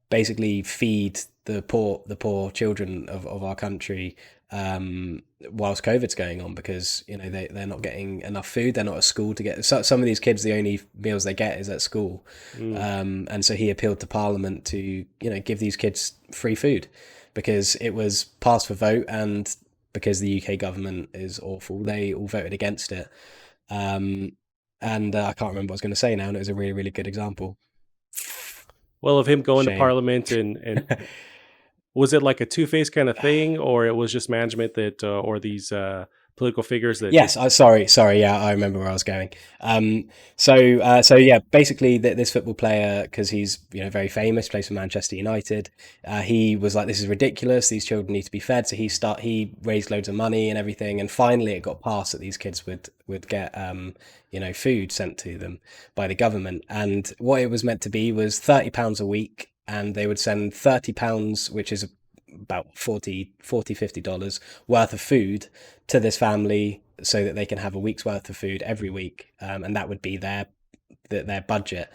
basically feed the poor children of our country whilst COVID's going on, because they're not getting enough food. They're not at school to get some of these kids. The only meals they get is at school, and so he appealed to Parliament to give these kids free food, because it was passed for vote, and because the UK government is awful, they all voted against it. And I can't remember what I was going to say now, and it was a really, really good example. Well, of him going Shame. to Parliament, and was it like a two-faced kind of thing, or it was just management that, or these political figures that? Yes, sorry, yeah, I remember where I was going. So yeah, basically this football player, because he's very famous, plays for Manchester United. He was like, this is ridiculous. These children need to be fed. So he raised loads of money and everything, and finally it got passed that these kids would get food sent to them by the government. And what it was meant to be was £30 a week, and they would send £30, which is about $50 worth of food to this family, so that they can have a week's worth of food every week, and that would be their budget.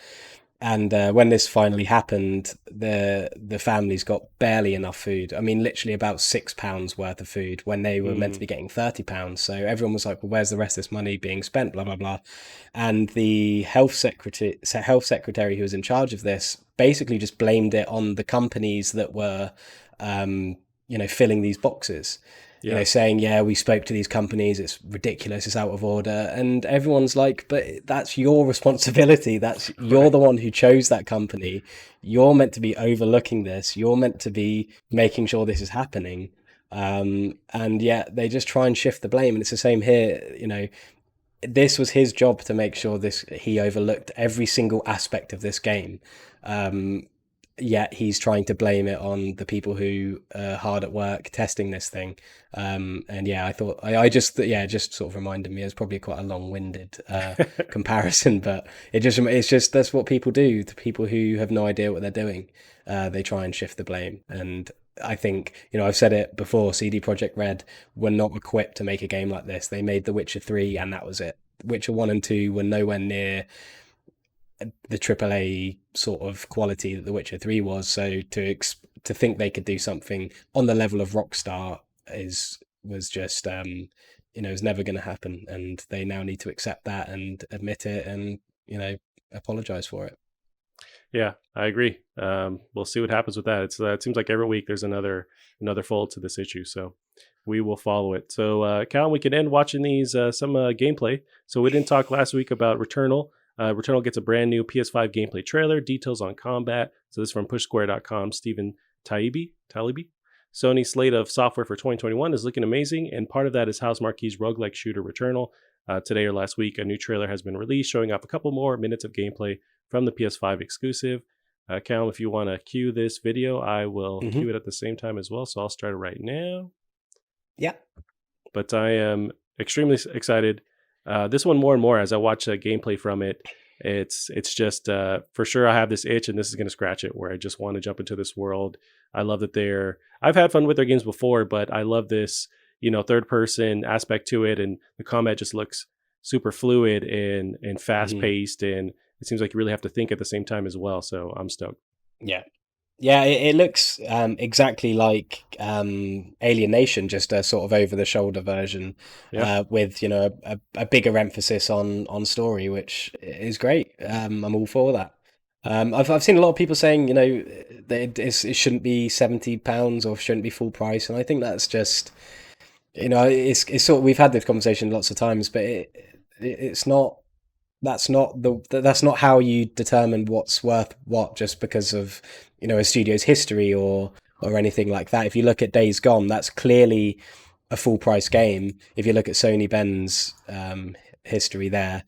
And when this finally happened, the families got barely enough food. I mean, literally about £6 worth of food when they were meant to be getting £30. So everyone was like, well, where's the rest of this money being spent, blah blah blah. And the health secretary who was in charge of this basically just blamed it on the companies that were filling these boxes. Saying, yeah, we spoke to these companies, it's ridiculous, it's out of order. And everyone's like, but that's your responsibility. You're the one who chose that company. You're meant to be overlooking this. You're meant to be making sure this is happening. And yet they just try and shift the blame. And it's the same here. This was his job to make sure he overlooked every single aspect of this game. Yet he's trying to blame it on the people who are hard at work testing this thing. And yeah, I thought just sort of reminded me. It's probably quite a long-winded comparison, but it's just that's what people do. The people who have no idea what they're doing, they try and shift the blame. And I think I've said it before. CD Projekt Red were not equipped to make a game like this. They made The Witcher 3, and that was it. Witcher 1 and 2 were nowhere near the AAA sort of quality that The Witcher 3 was. So to think they could do something on the level of Rockstar was just is never going to happen, and they now need to accept that and admit it and apologize for it. Yeah, I agree. We'll see what happens with that. It seems like every week there's another fold to this issue, so we will follow it. So Cal, we can end watching these some gameplay. So we didn't talk last week about Returnal. Returnal gets a brand new PS5 gameplay trailer, details on combat. So this is from pushsquare.com, Stephen Taibbi. Sony's slate of software for 2021 is looking amazing, and part of that is House Marquee's roguelike shooter Returnal. Today or last week, a new trailer has been released showing off a couple more minutes of gameplay from the PS5 exclusive. Callum, if you want to cue this video, I will cue it at the same time as well. So I'll start it right now. Yeah. But I am extremely excited. This one more and more as I watch gameplay from it. It's just for sure I have this itch, and this is going to scratch it, where I just want to jump into this world. I love that I've had fun with their games before, but I love this third person aspect to it, and the combat just looks super fluid and fast paced, and it seems like you really have to think at the same time as well. So I'm stoked. Yeah, it looks exactly like Alienation, just a sort of over-the-shoulder version, with a bigger emphasis on story, which is great. I'm all for that. I've seen a lot of people saying that it shouldn't be £70 or shouldn't be full price, and I think that's just It's sort of, we've had this conversation lots of times, but it's not. That's not how you determine what's worth what, just because of a studio's history or anything like that. If you look at Days Gone, that's clearly a full price game. If you look at Sony Ben's history there,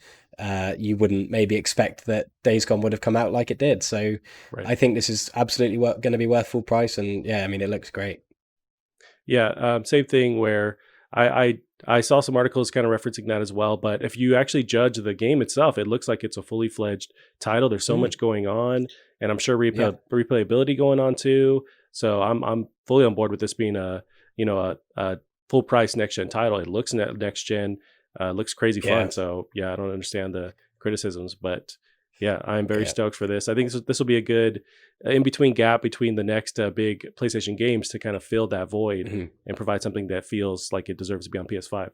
you wouldn't maybe expect that Days Gone would have come out like it did. So Right. I think this is absolutely going to be worth full price, and yeah, I mean, it looks great. Yeah, same thing where I saw some articles kind of referencing that as well. But if you actually judge the game itself, it looks like it's a fully fledged title. There's so Mm, much going on, and I'm sure yeah, replayability going on too. So I'm fully on board with this being a full price next gen title. It looks next gen, looks crazy yeah, fun. So yeah, I don't understand the criticisms, but yeah, I'm very yeah. stoked for this. I think this will be a good in between gap between the next big PlayStation games to kind of fill that void Mhm. and provide something that feels like it deserves to be on PS5.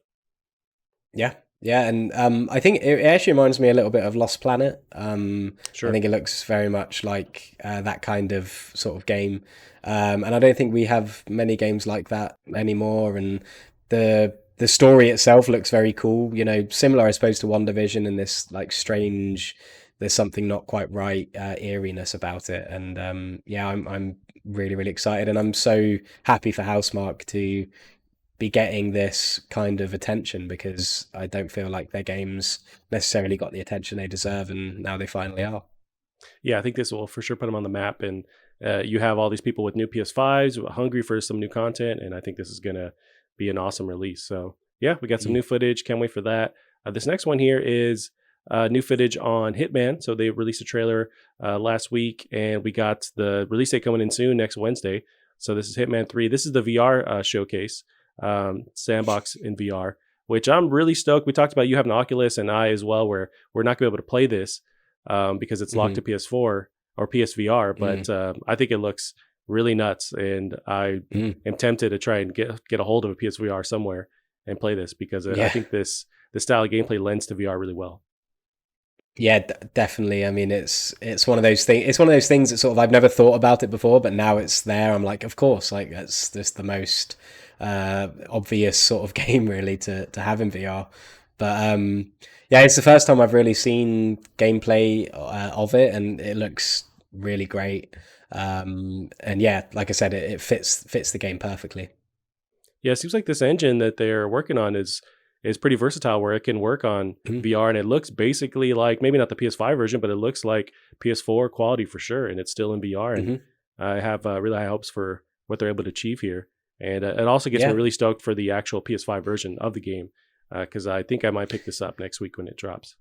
Yeah, yeah, and I think it actually reminds me a little bit of Lost Planet. I Sure. think it looks very much like that kind of sort of game, and I don't think we have many games like that anymore. And the story itself looks very cool. Similar, I suppose, to WandaVision, and this like strange, there's something not quite right eeriness about it. And yeah, I'm really really excited, and I'm so happy for Housemarque to be getting this kind of attention, because I don't feel like their games necessarily got the attention they deserve, and now they finally are. Yeah, I think this will for sure put them on the map. And you have all these people with new PS5s hungry for some new content. And I think this is going to be an awesome release. So yeah, we got some Mm. new footage. Can't wait for that. This next one here is new footage on Hitman. So they released a trailer last week, and we got the release date coming in soon, next Wednesday. So this is Hitman 3. This is the VR showcase, sandbox in VR, which I'm really stoked. We talked about, you have an Oculus and I as well, where we're not going to be able to play this because it's locked Hmm. to PS4 or PSVR. Mm. But I think it looks really nuts, and I Mm. am tempted to try and get a hold of a PSVR somewhere and play this because I Yeah, think this style of gameplay lends to VR really well. yeah, definitely. I mean, it's one of those things. It's one of those things that sort of, I've never thought about it before, but now it's there. I'm like, of course, like that's just the most obvious sort of game really to have in VR. But yeah, it's the first time I've really seen gameplay of it, and it looks really great. And yeah, like I said, it fits the game perfectly. Yeah, it seems like this engine that they're working on is pretty versatile, where it can work on Mhm. VR, and it looks basically like, maybe not the PS5 version, but it looks like PS4 quality for sure, and it's still in VR. And Mhm. I have really high hopes for what they're able to achieve here. And it also gets me Yeah. really stoked for the actual PS5 version of the game, because I think I might pick this up next week when it drops.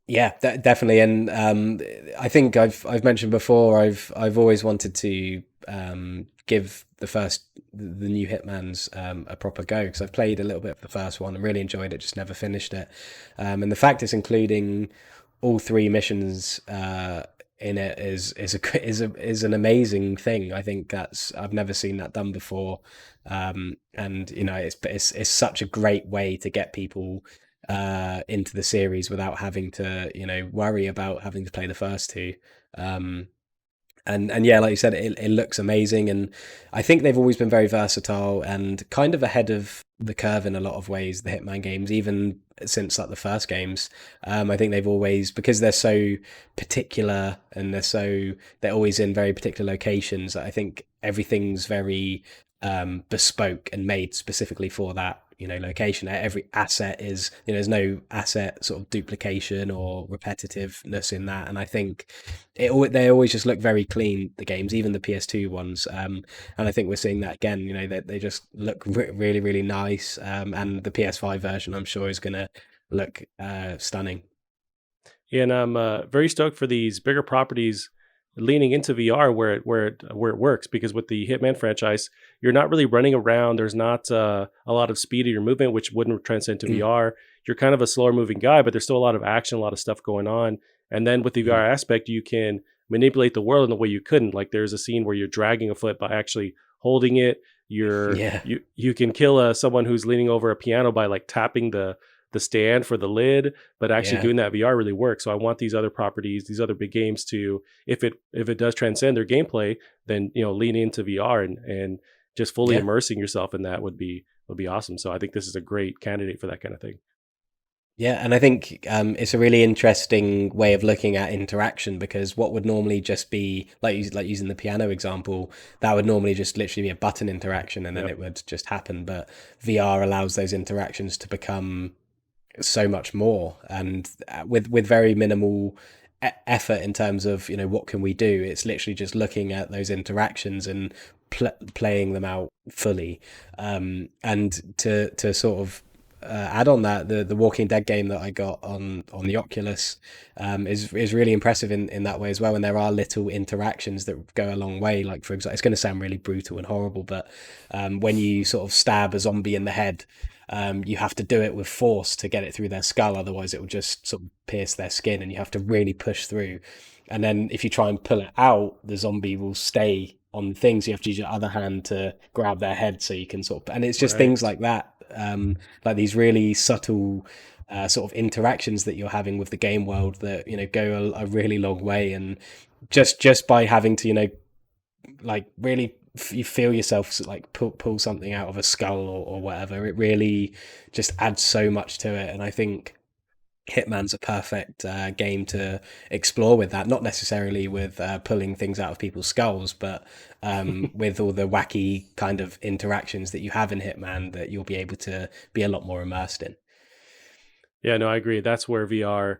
Yeah, definitely, and I think I've mentioned before, I've always wanted to give the new Hitman's a proper go, because I've played a little bit of the first one and really enjoyed it, just never finished it. And the fact it's including all three missions in it is an amazing thing. I think that's, I've never seen that done before, and it's such a great way to get people into the series without having to worry about having to play the first two. Um, and yeah, like you said, it looks amazing, and I think they've always been very versatile and kind of ahead of the curve in a lot of ways, the Hitman games, even since like the first games. I think they've always, because they're so particular, and they're always in very particular locations, I think everything's very bespoke and made specifically for that location. Every asset is, there's no asset sort of duplication or repetitiveness in that, and I think they always just look very clean, the games, even the PS2 ones. And I think we're seeing that again. They just look really really nice. And the PS5 version, I'm sure, is gonna look stunning. And I'm very stoked for these bigger properties leaning into VR where it works, because with the Hitman franchise, you're not really running around. There's not a lot of speed of your movement, which wouldn't transcend to Mm, VR. You're kind of a slower moving guy, but there's still a lot of action, a lot of stuff going on. And then with the mm. VR aspect, you can manipulate the world in the way you couldn't. Like there's a scene where you're dragging a foot by actually holding it. Yeah, You can kill someone who's leaning over a piano by like tapping the stand for the lid, but actually yeah. doing that VR really works. So I want these other properties, these other big games to, if it does transcend their gameplay, then lean into VR and just fully Yeah. immersing yourself in that would be awesome. So I think this is a great candidate for that kind of thing. Yeah, and I think it's a really interesting way of looking at interaction, because what would normally just be like using the piano example, that would normally just literally be a button interaction and then Yep. it would just happen. But VR allows those interactions to become so much more, and with very minimal effort in terms of, what can we do. It's literally just looking at those interactions and playing them out fully. And to sort of add on that, the Walking Dead game that I got on the Oculus is really impressive in that way as well. And there are little interactions that go a long way. Like, for example, it's going to sound really brutal and horrible, but when you sort of stab a zombie in the head, you have to do it with force to get it through their skull. Otherwise, it will just sort of pierce their skin, and you have to really push through. And then if you try and pull it out, the zombie will stay on things. You have to use your other hand to grab their head so you can sort of, and it's just Right. things like that, like these really subtle sort of interactions that you're having with the game world that go a really long way. And just by having to like really you feel yourself like pull something out of a skull or whatever, it really just adds so much to it. And I think Hitman's a perfect game to explore with that, not necessarily with pulling things out of people's skulls, but with all the wacky kind of interactions that you have in Hitman that you'll be able to be a lot more immersed in. Yeah, no, I agree. That's where VR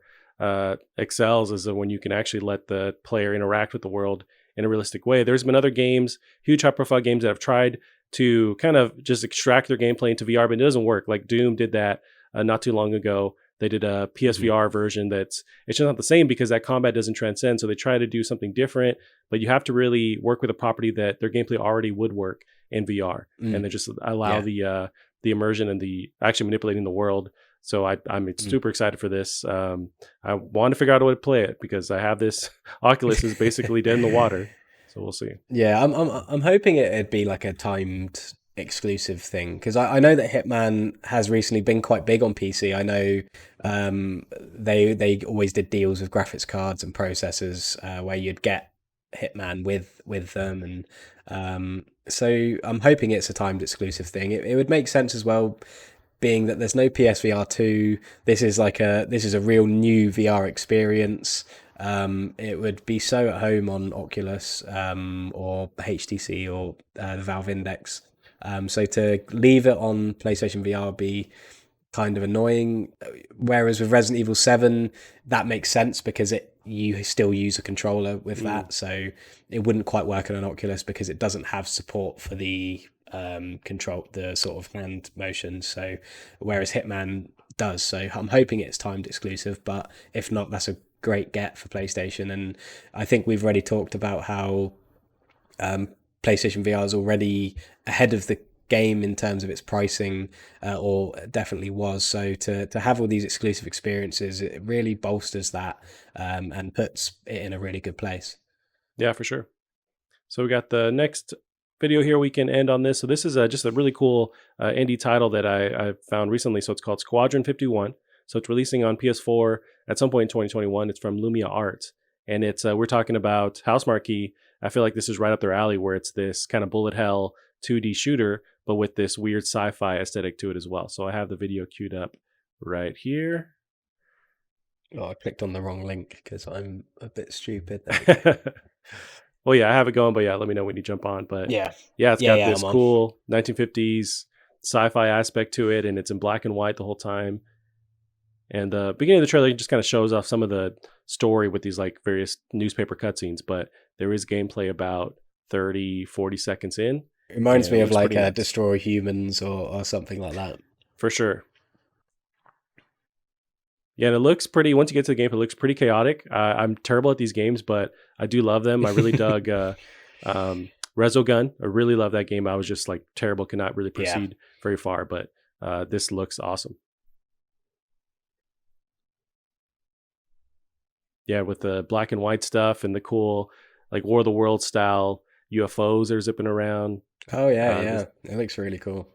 excels, is when you can actually let the player interact with the world in a realistic way. There's been other games, huge high profile games, that have tried to kind of just extract their gameplay into VR, but it doesn't work. Like Doom did that not too long ago. They did a PSVR version it's just not the same because that combat doesn't transcend. So they try to do something different, but you have to really work with a property that their gameplay already would work in VR, and then just allow the immersion and the actually manipulating the world. So I'm super excited for this. I want to figure out a way to play it because I have this Oculus is basically dead in the water. So we'll see. Yeah, I'm hoping it'd be like a timed exclusive thing, because I know that Hitman has recently been quite big on PC. I know they always did deals with graphics cards and processors where you'd get Hitman with them, and so I'm hoping it's a timed exclusive thing. It would make sense as well, being that there's no PSVR 2. This is a real new VR experience. It would be so at home on Oculus or HTC or the Valve Index. So to leave it on PlayStation VR would be kind of annoying. Whereas with Resident Evil 7, that makes sense because you still use a controller with that. So it wouldn't quite work on an Oculus because it doesn't have support for the control, the sort of hand motion. So whereas Hitman does. So I'm hoping it's timed exclusive, but if not, that's a great get for PlayStation. And I think we've already talked about how PlayStation VR is already ahead of the game in terms of its pricing, or definitely was. So to have all these exclusive experiences, it really bolsters that and puts it in a really good place. Yeah, for sure. So we got the next video here. We can end on this. So this is just a really cool indie title that I found recently. So it's called Squadron 51. So it's releasing on PS4 at some point in 2021. It's from Lumia Art, and it's we're talking about House Marquee. I feel like this is right up their alley, where it's this kind of bullet hell 2D shooter, but with this weird sci-fi aesthetic to it as well. So I have the video queued up right here. Oh, I clicked on the wrong link because I'm a bit stupid. Well, yeah, I have it going, but yeah, let me know when you jump on. But Yeah, it's got this I'm on. cool 1950s sci-fi aspect to it, and it's in black and white the whole time. And the beginning of the trailer just kind of shows off some of the story with these like various newspaper cutscenes, but there is gameplay about 30, 40 seconds in. It reminds me of like nice. Destroy Humans or something like that. For sure. Yeah, and it looks pretty, once you get to the game, it looks pretty chaotic. I'm terrible at these games, but I do love them. I really dug Resogun. I really love that game. I was just like terrible, could not really proceed very far, but this looks awesome. Yeah, with the black and white stuff and the cool like War of the Worlds style UFOs that are zipping around. Oh yeah. It looks really cool.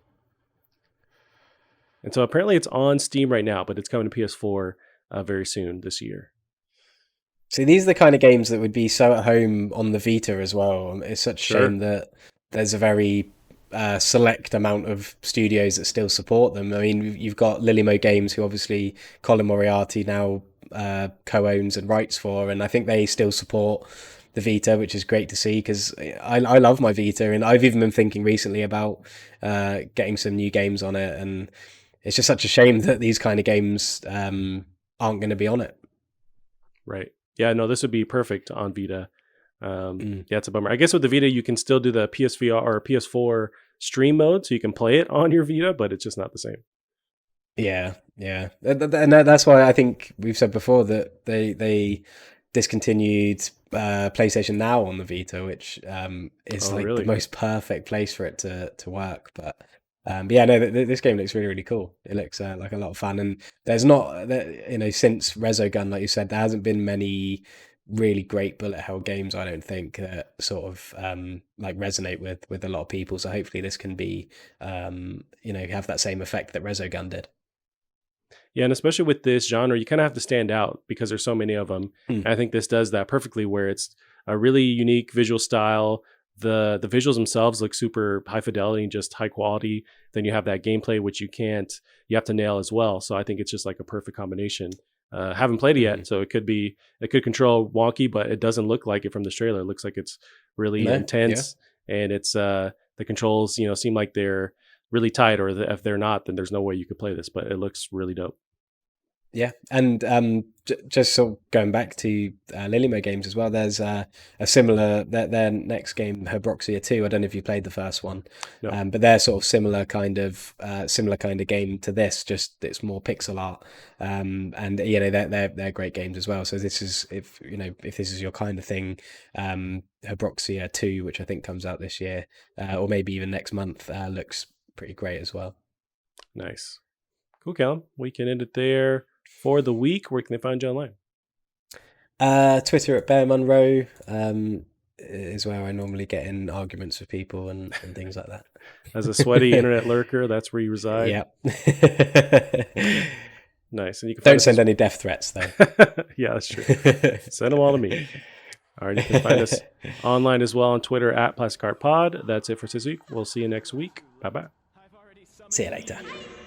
And so apparently it's on Steam right now, but it's coming to PS4 very soon this year. See, these are the kind of games that would be so at home on the Vita as well. It's such a shame that there's a very select amount of studios that still support them. I mean, you've got Lilimo Games, who obviously Colin Moriarty now co-owns and writes for, and I think they still support the Vita, which is great to see, because I love my Vita, and I've even been thinking recently about getting some new games on it, and it's just such a shame that these kind of games aren't going to be on it. Right. Yeah, no, this would be perfect on Vita. Yeah, it's a bummer. I guess with the Vita, you can still do the PSVR or PS4 stream mode, so you can play it on your Vita, but it's just not the same. Yeah, and that's why I think we've said before that they discontinued PlayStation Now on the Vita, which is like really? the most perfect place for it to work. But yeah, no, this game looks really, really cool. It looks like a lot of fun, and there's not, since Resogun, like you said, there hasn't been many really great bullet hell games, I don't think, that sort of like resonate with a lot of people. So hopefully this can be have that same effect that Resogun did. Yeah, and especially with this genre, you kind of have to stand out because there's so many of them. And I think this does that perfectly, where it's a really unique visual style. The visuals themselves look super high fidelity and just high quality. Then you have that gameplay, which you have to nail as well. So I think it's just like a perfect combination. Haven't played it yet, so it could control wonky, but it doesn't look like it from the trailer. It looks like it's really intense, and it's the controls, seem like they're really tight, or if they're not, then there's no way you could play this, but it looks really dope. Yeah, and just sort of going back to Lilimo Games as well, there's a similar, their next game, Herbroxia 2. I don't know if you played the first one, No. but they're sort of similar kind of game to this, just it's more pixel art, and they're great games as well. So this is, if this is your kind of thing, Herbroxia 2, which I think comes out this year, or maybe even next month, looks pretty great as well. Nice. Cool, Callum. We can end it there for the week. Where can they find you online? Twitter at Bear Munro is where I normally get in arguments with people and things like that. As a sweaty internet lurker, that's where you reside. Yeah. Nice. And you can don't send any death threats though. Yeah, that's true. Send them all to me. All right, you can find us online as well on Twitter at Plastic Art Pod. That's it for this week. We'll see you next week. Bye bye. See you later.